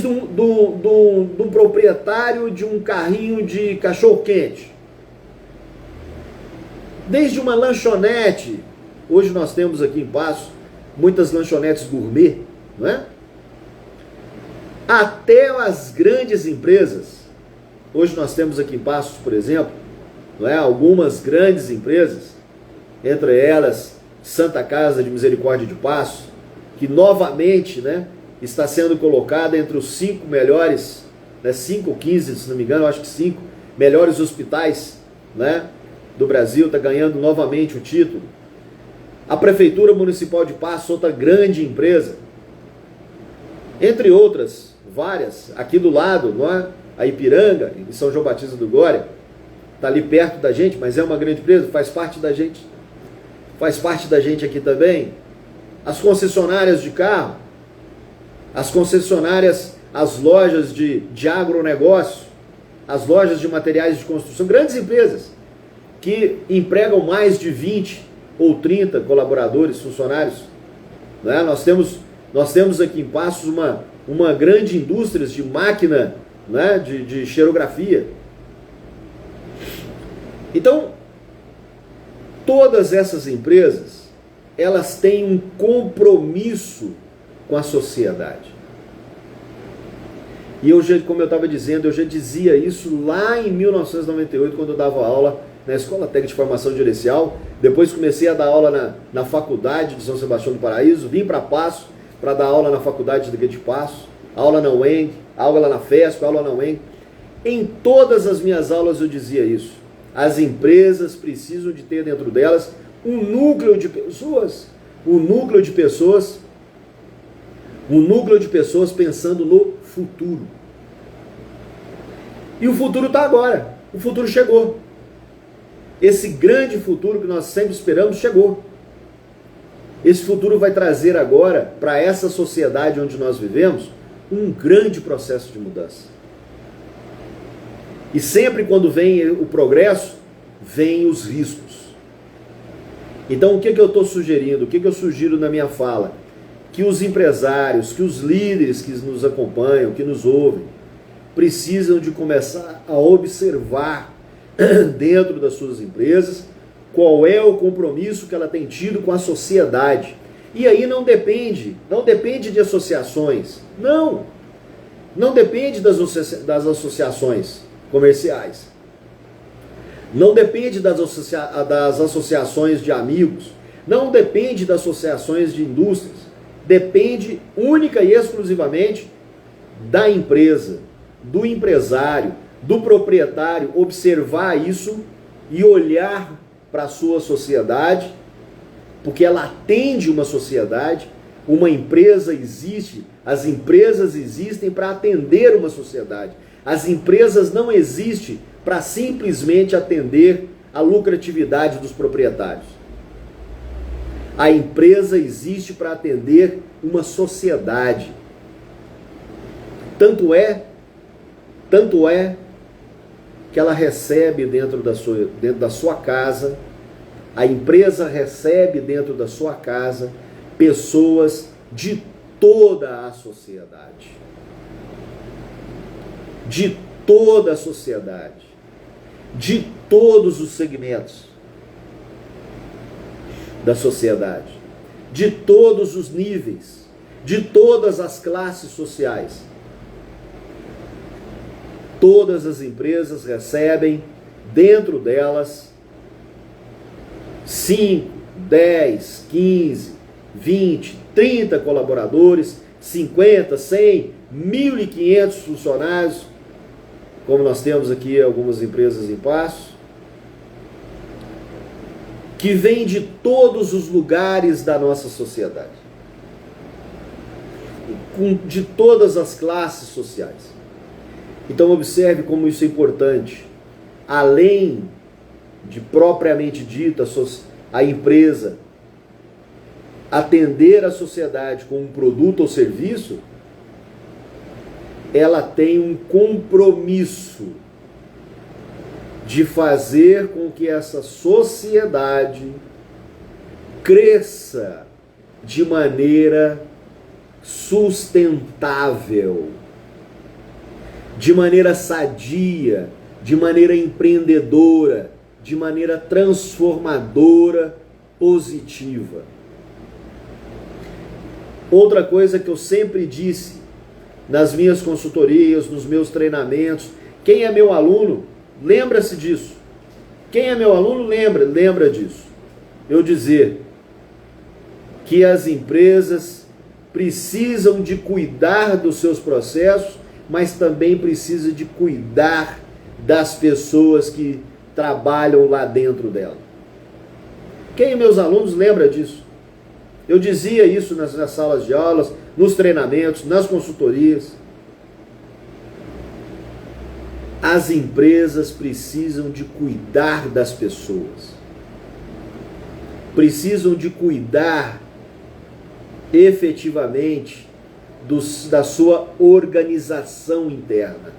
S1: um proprietário de um carrinho de cachorro-quente, desde uma lanchonete. Hoje nós temos aqui em Passos muitas lanchonetes gourmet, não é? Até as grandes empresas. Hoje nós temos aqui em Passos, por exemplo, não é? Algumas grandes empresas, entre elas Santa Casa de Misericórdia de Passos, que novamente, né, está sendo colocada entre os 5 melhores, 5 ou 15, se não me engano, acho que 5 melhores hospitais, né, do Brasil, está ganhando novamente o título. A Prefeitura Municipal de Passos, outra grande empresa, entre outras, várias, aqui do lado, não é? A Ipiranga, em São João Batista do Glória, está ali perto da gente, mas é uma grande empresa, faz parte da gente aqui também. As concessionárias de carro, as concessionárias, as lojas de agronegócio, as lojas de materiais de construção, grandes empresas que empregam mais de 20 ou 30 colaboradores, funcionários. Né? Nós temos aqui em Passos uma grande indústria de máquina, né, de xerografia. Então, todas essas empresas, elas têm um compromisso com a sociedade. E como eu estava dizendo, eu já dizia isso lá em 1998, quando eu dava aula na Escola Técnica de Formação Gerencial. Depois comecei a dar aula na Faculdade de São Sebastião do Paraíso, vim para Passos para dar aula na Faculdade de Passos, aula na UENG, aula na FESP, aula na UENG. Em todas as minhas aulas eu dizia isso. As empresas precisam de ter dentro delas um núcleo de pessoas pensando no futuro. E o futuro está agora, o futuro chegou. Esse grande futuro que nós sempre esperamos chegou. Esse futuro vai trazer agora, para essa sociedade onde nós vivemos, um grande processo de mudança. E sempre quando vem o progresso, vem os riscos. Então o que eu estou sugerindo? O que eu sugiro na minha fala? Que os empresários, que os líderes que nos acompanham, que nos ouvem, precisam de começar a observar dentro das suas empresas qual é o compromisso que ela tem tido com a sociedade. E aí não depende de associações, não depende das associações comerciais, não depende das associações de amigos, não depende das associações de indústrias, depende única e exclusivamente da empresa, do empresário, do proprietário observar isso e olhar para a sua sociedade, porque ela atende uma sociedade, uma empresa existe, as empresas existem para atender uma sociedade. As empresas não existem para simplesmente atender a lucratividade dos proprietários. A empresa existe para atender uma sociedade. Tanto é que ela recebe dentro da sua casa, a empresa recebe dentro da sua casa pessoas de toda a sociedade. De toda a sociedade. De todos os segmentos da sociedade. De todos os níveis. De todas as classes sociais. Todas as empresas recebem dentro delas 5, 10, 15, 20, 30 colaboradores, 50, 100, 1.500 funcionários, como nós temos aqui algumas empresas em Paços, que vêm de todos os lugares da nossa sociedade, de todas as classes sociais. Então observe como isso é importante. Além de propriamente dita a empresa atender a sociedade com um produto ou serviço, ela tem um compromisso de fazer com que essa sociedade cresça de maneira sustentável, de maneira sadia, de maneira empreendedora, de maneira transformadora, positiva. Outra coisa que eu sempre disse nas minhas consultorias, nos meus treinamentos, quem é meu aluno, lembra-se disso. Quem é meu aluno, lembra disso. Eu dizer que as empresas precisam de cuidar dos seus processos, mas também precisa de cuidar das pessoas que trabalham lá dentro dela. Quem é meus alunos lembra disso? Eu dizia isso nas salas de aulas, nos treinamentos, nas consultorias. As empresas precisam de cuidar das pessoas. Precisam de cuidar efetivamente da sua organização interna.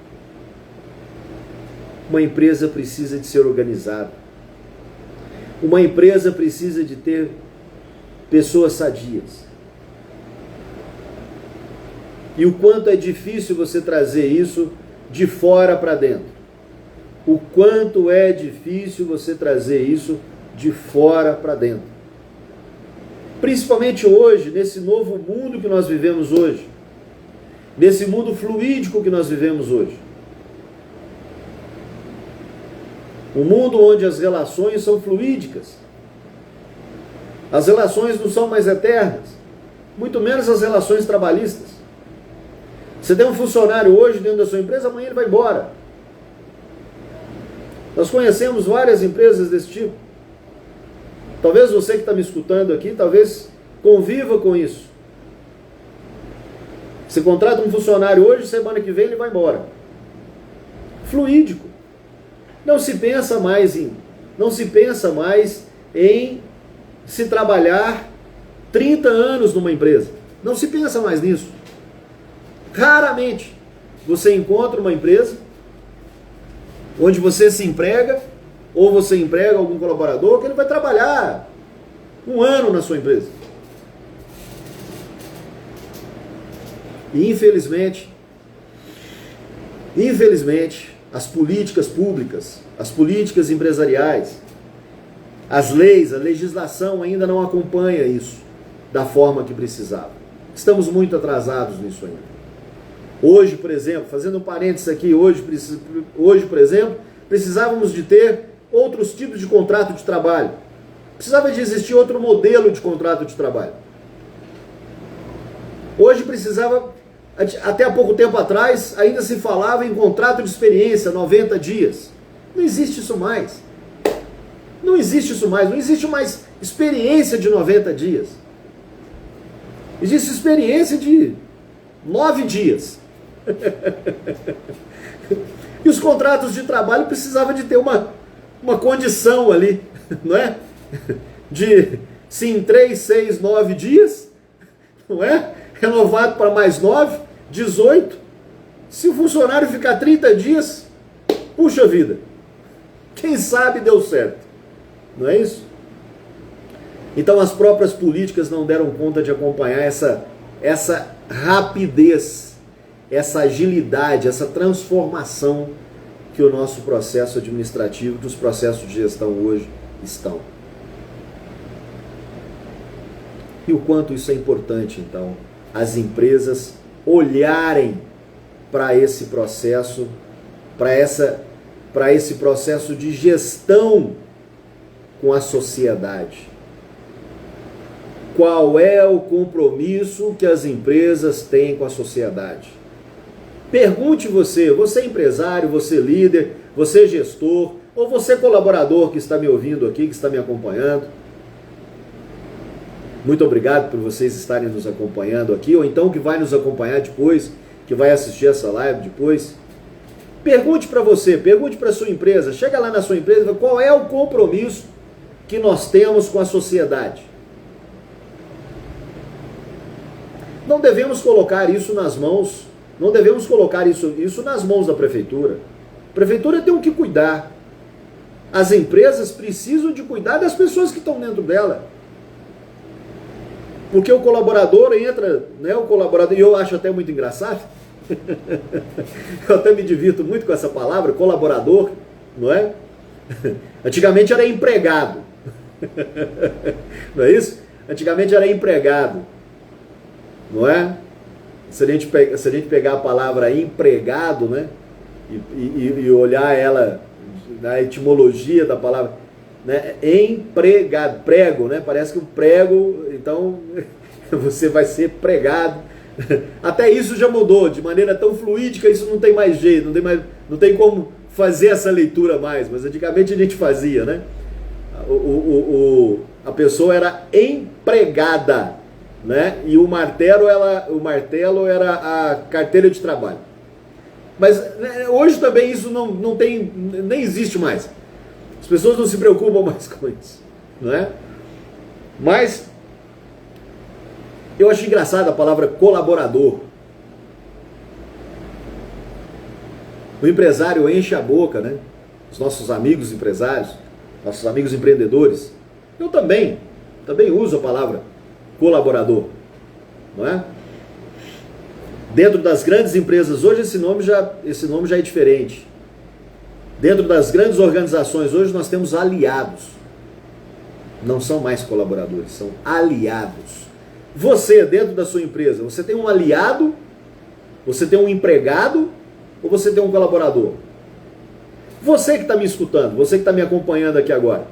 S1: Uma empresa precisa de ser organizada. Uma empresa precisa de ter pessoas sadias. E o quanto é difícil você trazer isso de fora para dentro. O quanto é difícil você trazer isso de fora para dentro. Principalmente hoje, nesse novo mundo que nós vivemos hoje. Nesse mundo fluídico que nós vivemos hoje. Um mundo onde as relações são fluídicas. As relações não são mais eternas. Muito menos as relações trabalhistas. Você tem um funcionário hoje dentro da sua empresa, amanhã ele vai embora. Nós conhecemos várias empresas desse tipo. Talvez você que está me escutando aqui, talvez conviva com isso. Você contrata um funcionário hoje, semana que vem ele vai embora. Fluídico. Não se pensa mais em se trabalhar 30 anos numa empresa. Não se pensa mais nisso. Raramente você encontra uma empresa onde você se emprega ou você emprega algum colaborador que ele vai trabalhar 1 ano na sua empresa. E infelizmente, as políticas públicas, as políticas empresariais, as leis, a legislação ainda não acompanha isso da forma que precisava. Estamos muito atrasados nisso ainda. Hoje, por exemplo, fazendo um parênteses aqui, hoje, por exemplo, precisávamos de ter outros tipos de contrato de trabalho. Precisava de existir outro modelo de contrato de trabalho. Hoje precisava, até há pouco tempo atrás, ainda se falava em contrato de experiência, 90 dias. Não existe isso mais. Não existe isso mais. Não existe mais experiência de 90 dias. Existe experiência de 9 dias. E os contratos de trabalho precisavam de ter uma condição ali, não é? De, se em 3, 6, 9 dias, não é? Renovado para mais 9, 18. Se o funcionário ficar 30 dias, puxa vida. Quem sabe deu certo. Não é isso? Então as próprias políticas não deram conta de acompanhar essa rapidez, essa agilidade, essa transformação que o nosso processo administrativo, que os processos de gestão hoje estão. E o quanto isso é importante, então, as empresas olharem para esse processo, para esse processo de gestão com a sociedade. Qual é o compromisso que as empresas têm com a sociedade? Pergunte você é empresário, você líder, você gestor, ou você colaborador que está me ouvindo aqui, que está me acompanhando. Muito obrigado por vocês estarem nos acompanhando aqui, ou então que vai nos acompanhar depois, que vai assistir essa live depois. Pergunte para você, pergunte para a sua empresa, chega lá na sua empresa e fala, qual é o compromisso que nós temos com a sociedade? Não devemos colocar isso nas mãos, não devemos colocar isso nas mãos da prefeitura. A prefeitura tem que cuidar. As empresas precisam de cuidar das pessoas que estão dentro dela. Porque o colaborador entra, né, e eu acho até muito engraçado, eu até me divirto muito com essa palavra, colaborador, não é? Antigamente era empregado, não é isso? Antigamente era empregado, não é? Se a gente pegar a palavra empregado, né, e olhar ela na etimologia da palavra, né, empregado, prego, né, parece que o prego, então você vai ser pregado. Até isso já mudou, de maneira tão fluídica, isso não tem mais jeito, não tem como fazer essa leitura mais, mas antigamente a gente fazia, né? A pessoa era empregada, né? E o martelo era a carteira de trabalho. Mas né, hoje também isso não tem, nem existe mais. As pessoas não se preocupam mais com isso, não é? Mas eu acho engraçado a palavra colaborador. O empresário enche a boca, né? Os nossos amigos empresários, nossos amigos empreendedores. Eu também uso a palavra colaborador, não é? Dentro das grandes empresas hoje esse nome já é diferente. Dentro das grandes organizações hoje nós temos aliados. Não são mais colaboradores, são aliados. Você, dentro da sua empresa, você tem um aliado, você tem um empregado ou você tem um colaborador? Você que está me escutando, você que está me acompanhando aqui agora.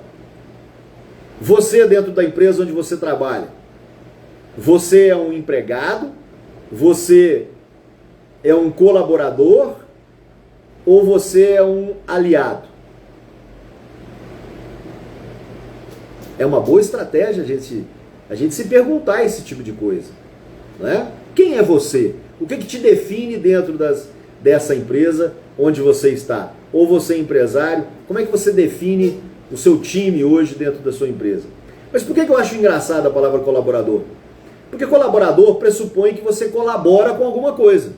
S1: Você dentro da empresa onde você trabalha. Você é um empregado? Você é um colaborador? Ou você é um aliado? É uma boa estratégia a gente se perguntar esse tipo de coisa, né? Quem é você? O que te define dentro dessa empresa onde você está? Ou você é empresário? Como é que você define o seu time hoje dentro da sua empresa? Mas por que eu acho engraçada a palavra colaborador? Porque colaborador pressupõe que você colabora com alguma coisa.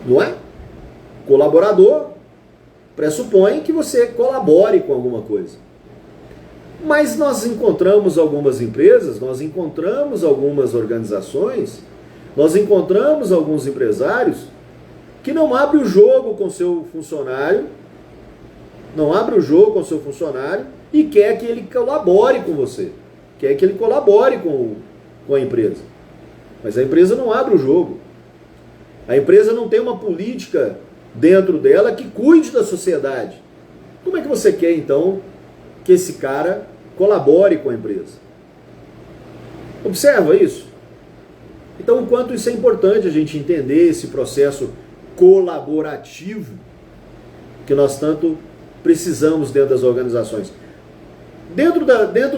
S1: Não é? Colaborador pressupõe que você colabore com alguma coisa. Mas nós encontramos algumas empresas, nós encontramos algumas organizações, nós encontramos alguns empresários que não abrem o jogo com seu funcionário, e quer que ele colabore com você, quer que ele colabore com a empresa. Mas a empresa não abre o jogo. A empresa não tem uma política dentro dela que cuide da sociedade. Como é que você quer, então, que esse cara colabore com a empresa? Observa isso. Então, o quanto isso é importante a gente entender esse processo colaborativo que nós tanto precisamos dentro das organizações. Dentro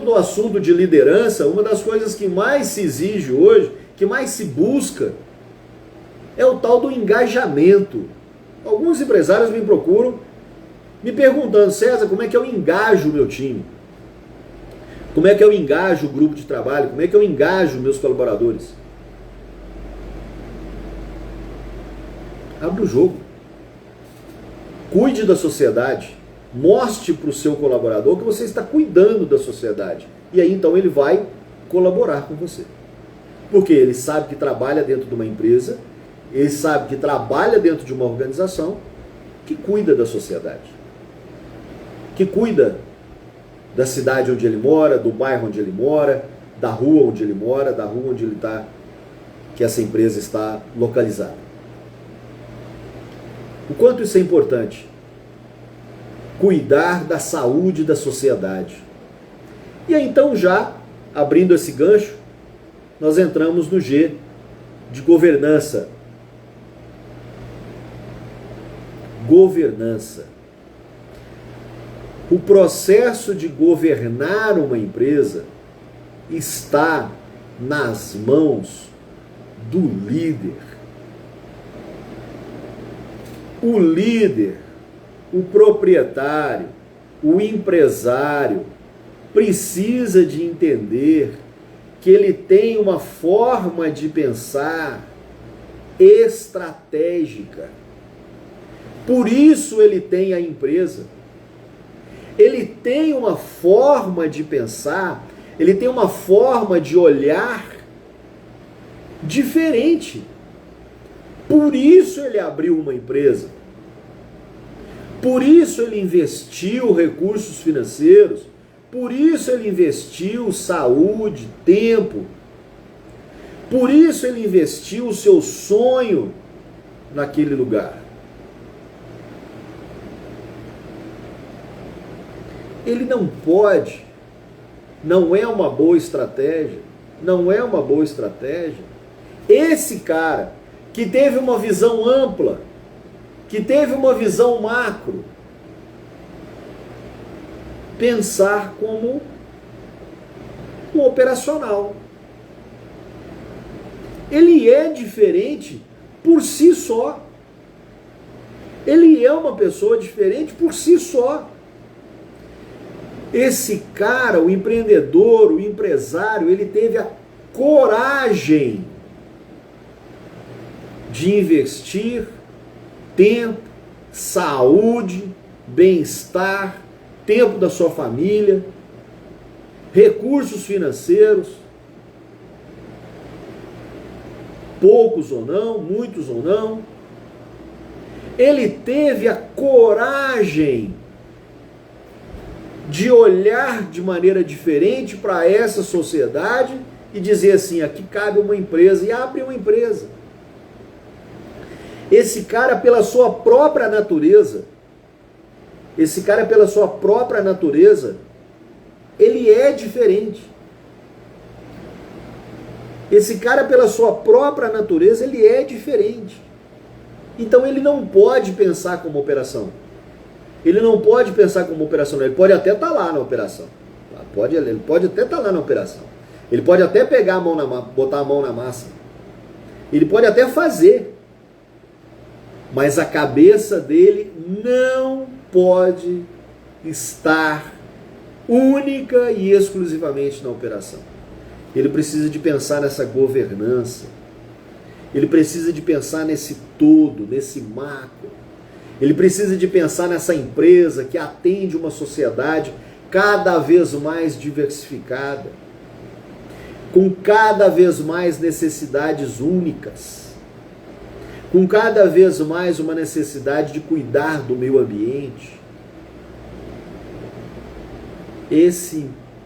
S1: do assunto de liderança, uma das coisas que mais se exige hoje, que mais se busca, é o tal do engajamento. Alguns empresários me procuram me perguntando: César, como é que eu engajo o meu time? Como é que eu engajo o grupo de trabalho? Como é que eu engajo meus colaboradores? Abra o jogo. Cuide da sociedade. Mostre para o seu colaborador que você está cuidando da sociedade. E aí então ele vai colaborar com você. Porque ele sabe que trabalha dentro de uma empresa, ele sabe que trabalha dentro de uma organização que cuida da sociedade. Que cuida da cidade onde ele mora, do bairro onde ele mora, da rua onde ele mora, da rua onde ele está, que essa empresa está localizada. O quanto isso é importante? Cuidar da saúde da sociedade. E aí então, já abrindo esse gancho, nós entramos no G de governança. Governança. O processo de governar uma empresa está nas mãos do líder. O líder, o proprietário, o empresário precisa de entender que ele tem uma forma de pensar estratégica. Por isso ele tem a empresa. Ele tem uma forma de pensar, ele tem uma forma de olhar diferente. Por isso ele abriu uma empresa. Por isso ele investiu recursos financeiros. Por isso ele investiu saúde, tempo. Por isso ele investiu o seu sonho naquele lugar. Ele não pode, não é uma boa estratégia, não é uma boa estratégia. Esse cara que teve uma visão ampla, que teve uma visão macro, pensar como um operacional. Ele é diferente por si só. Ele é uma pessoa diferente por si só. Esse cara, o empreendedor, o empresário, ele teve a coragem de investir tempo, saúde, bem-estar, tempo da sua família, recursos financeiros, poucos ou não, muitos ou não. Ele teve a coragem de olhar de maneira diferente para essa sociedade e dizer assim: aqui cabe uma empresa, e abre uma empresa. Esse cara, pela sua própria natureza, ele é diferente. Esse cara, pela sua própria natureza, ele é diferente. Então ele não pode pensar como operação. Ele não pode pensar como operacional. Ele pode até estar lá na operação. Ele pode até estar lá na operação. Ele pode até pegar a mão botar a mão na massa. Ele pode até fazer. Mas a cabeça dele não pode estar única e exclusivamente na operação. Ele precisa de pensar nessa governança. Ele precisa de pensar nesse todo, nesse macro. Ele precisa de pensar nessa empresa que atende uma sociedade cada vez mais diversificada, com cada vez mais necessidades únicas, com cada vez mais uma necessidade de cuidar do meio ambiente.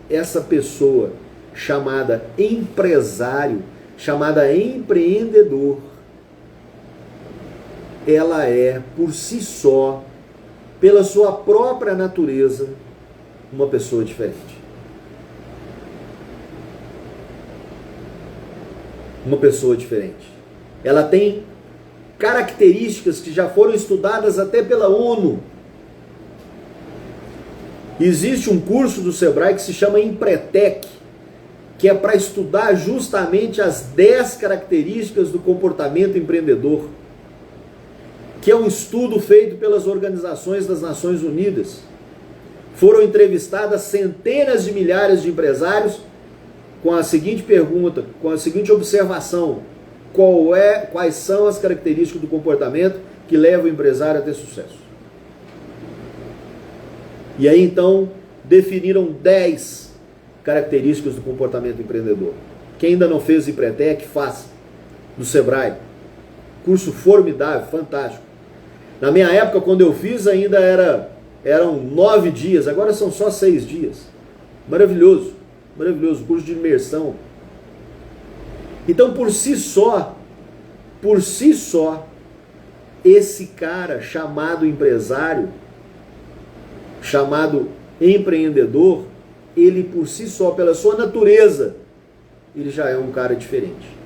S1: Essa pessoa chamada empresário, chamada empreendedor, ela é, por si só, pela sua própria natureza, uma pessoa diferente. uma pessoa diferente. Ela tem características que já foram estudadas até pela ONU. Existe um curso do Sebrae que se chama Empretec, que é para estudar justamente as 10 características do comportamento empreendedor, que é um estudo feito pelas organizações das Nações Unidas. Foram entrevistadas centenas de milhares de empresários com a seguinte pergunta, com a seguinte observação: quais são as características do comportamento que levam o empresário a ter sucesso? E aí então definiram 10 características do comportamento empreendedor. Quem ainda não fez o Empretec, faça, do Sebrae. Curso formidável, fantástico. Na minha época, quando eu fiz, ainda eram 9 dias, agora são só 6 dias. Maravilhoso, maravilhoso, curso de imersão. Então, por si só, esse cara chamado empresário, chamado empreendedor, ele por si só, pela sua natureza, ele já é um cara diferente.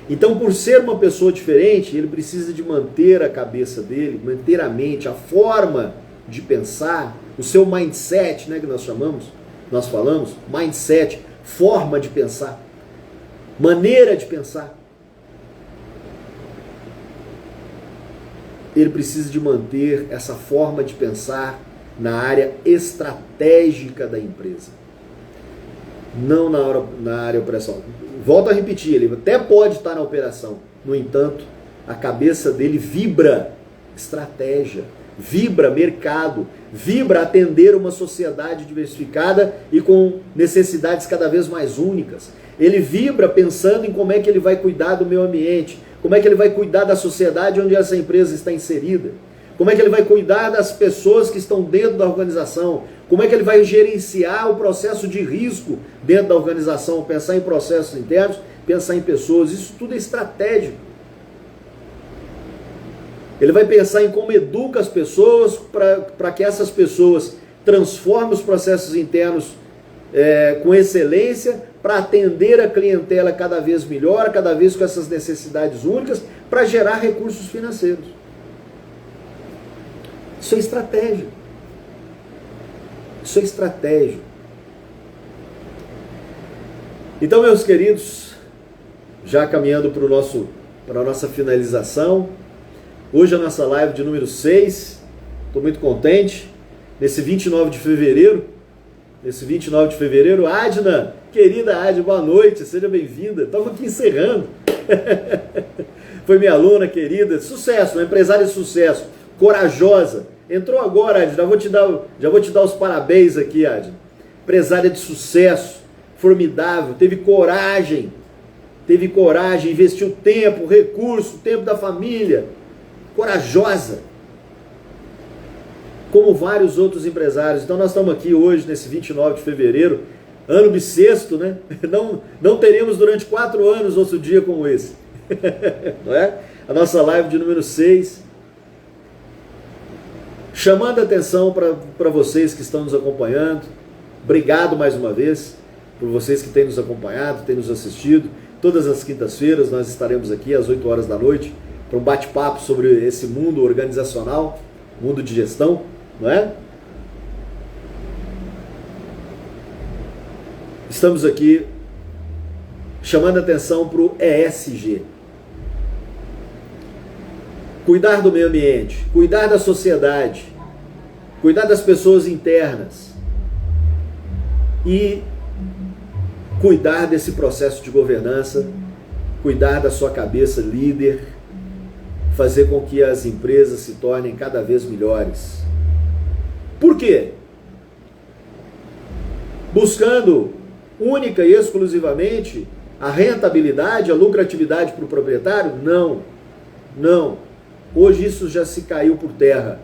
S1: Então, por ser uma pessoa diferente, ele precisa de manter a cabeça dele, manter a mente, a forma de pensar, o seu mindset, né, que nós falamos, mindset, forma de pensar, maneira de pensar. Ele precisa de manter essa forma de pensar na área estratégica da empresa, não na área operacional. Volto a repetir, ele até pode estar na operação, no entanto, a cabeça dele vibra estratégia, vibra mercado, vibra atender uma sociedade diversificada e com necessidades cada vez mais únicas. Ele vibra pensando em como é que ele vai cuidar do meio ambiente, como é que ele vai cuidar da sociedade onde essa empresa está inserida, como é que ele vai cuidar das pessoas que estão dentro da organização, como é que ele vai gerenciar o processo de risco dentro da organização, pensar em processos internos, pensar em pessoas, isso tudo é estratégico. Ele vai pensar em como educa as pessoas para que essas pessoas transformem os processos internos com excelência, para atender a clientela cada vez melhor, cada vez com essas necessidades únicas, para gerar recursos financeiros. Isso é estratégia. Isso é estratégia. Então, meus queridos, já caminhando para a nossa finalização, hoje é a nossa live de número 6, estou muito contente, nesse 29 de fevereiro, Adna, querida Adna, boa noite, seja bem-vinda, estamos aqui encerrando, foi minha aluna querida, sucesso, uma empresária de sucesso, corajosa, entrou agora, Adna, já vou te dar os parabéns aqui, Adna, empresária de sucesso, formidável, teve coragem, investiu tempo, recurso, tempo da família, corajosa, como vários outros empresários. Então nós estamos aqui hoje, nesse 29 de fevereiro, ano bissexto, né? Não teremos durante 4 anos outro dia como esse, não é? A nossa live de número 6, chamando a atenção para vocês que estão nos acompanhando. Obrigado mais uma vez por vocês que têm nos acompanhado, têm nos assistido. Todas as quintas-feiras nós estaremos aqui às 8 horas da noite para um bate-papo sobre esse mundo organizacional, mundo de gestão, não é? Estamos aqui chamando a atenção para o ESG. Cuidar do meio ambiente, cuidar da sociedade, cuidar das pessoas internas e cuidar desse processo de governança, cuidar da sua cabeça líder, fazer com que as empresas se tornem cada vez melhores. Por quê? Buscando única e exclusivamente a rentabilidade, a lucratividade para o proprietário? Não. Hoje isso já se caiu por terra.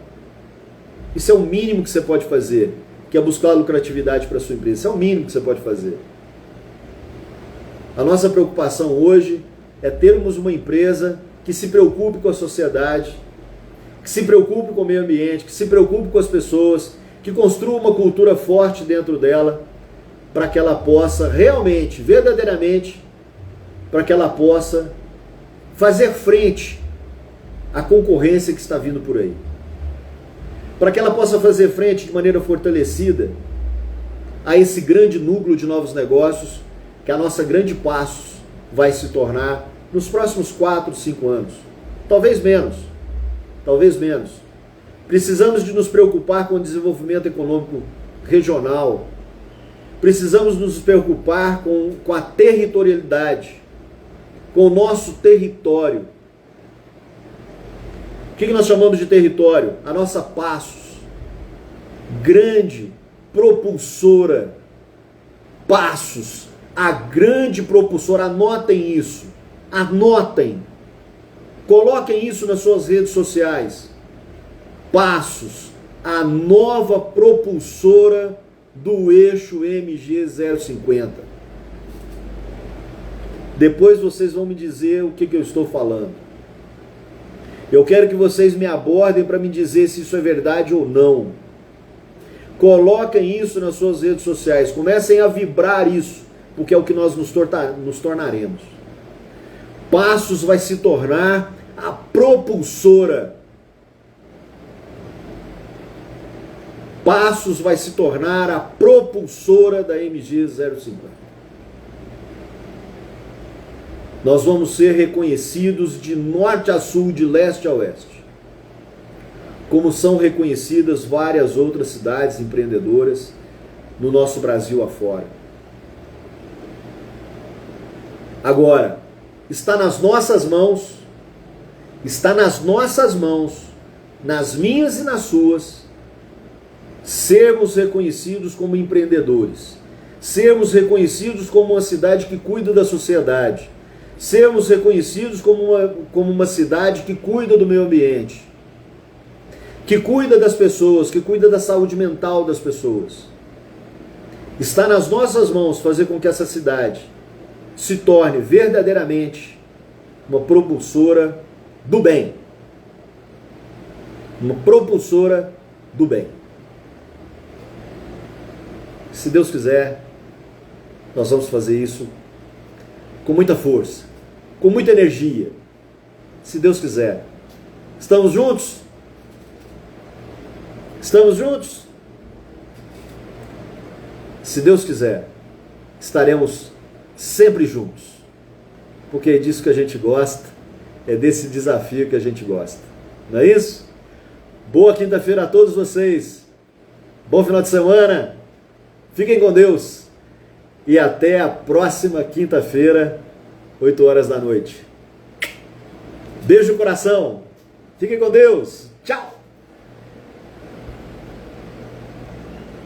S1: Isso é o mínimo que você pode fazer, que é buscar a lucratividade para a sua empresa. Isso é o mínimo que você pode fazer. A nossa preocupação hoje é termos uma empresa que se preocupe com a sociedade, que se preocupe com o meio ambiente, que se preocupe com as pessoas, que construa uma cultura forte dentro dela, para que ela possa realmente, verdadeiramente, para que ela possa fazer frente à concorrência que está vindo por aí. Para que ela possa fazer frente de maneira fortalecida a esse grande núcleo de novos negócios que a nossa Grande Passos vai se tornar nos próximos 4, 5 anos. Talvez menos. Talvez menos. Precisamos de nos preocupar com o desenvolvimento econômico regional. Precisamos nos preocupar com a territorialidade, com o nosso território. O que nós chamamos de território? A nossa Passos, grande propulsora, Passos, a grande propulsora, anotem isso, anotem, coloquem isso nas suas redes sociais. Passos, a nova propulsora do eixo MG050. Depois vocês vão me dizer o que eu estou falando. Eu quero que vocês me abordem para me dizer se isso é verdade ou não. Coloquem isso nas suas redes sociais, comecem a vibrar isso, porque é o que nós nos tornaremos. Passos vai se tornar a propulsora. Passos vai se tornar a propulsora da MG050. Nós vamos ser reconhecidos de norte a sul, de leste a oeste, como são reconhecidas várias outras cidades empreendedoras no nosso Brasil afora. Agora, está nas nossas mãos, nas minhas e nas suas, sermos reconhecidos como empreendedores, sermos reconhecidos como uma cidade que cuida da sociedade, sermos reconhecidos como uma cidade que cuida do meio ambiente, que cuida das pessoas, que cuida da saúde mental das pessoas. Está nas nossas mãos fazer com que essa cidade se torne verdadeiramente uma propulsora do bem. Uma propulsora do bem. Se Deus quiser, nós vamos fazer isso com muita força, com muita energia. Se Deus quiser. Estamos juntos? Estamos juntos? Se Deus quiser, estaremos sempre juntos. Porque é disso que a gente gosta, é desse desafio que a gente gosta. Não é isso? Boa quinta-feira a todos vocês. Bom final de semana. Fiquem com Deus e até a próxima quinta-feira, 8 horas da noite. Beijo no coração. Fiquem com Deus. Tchau.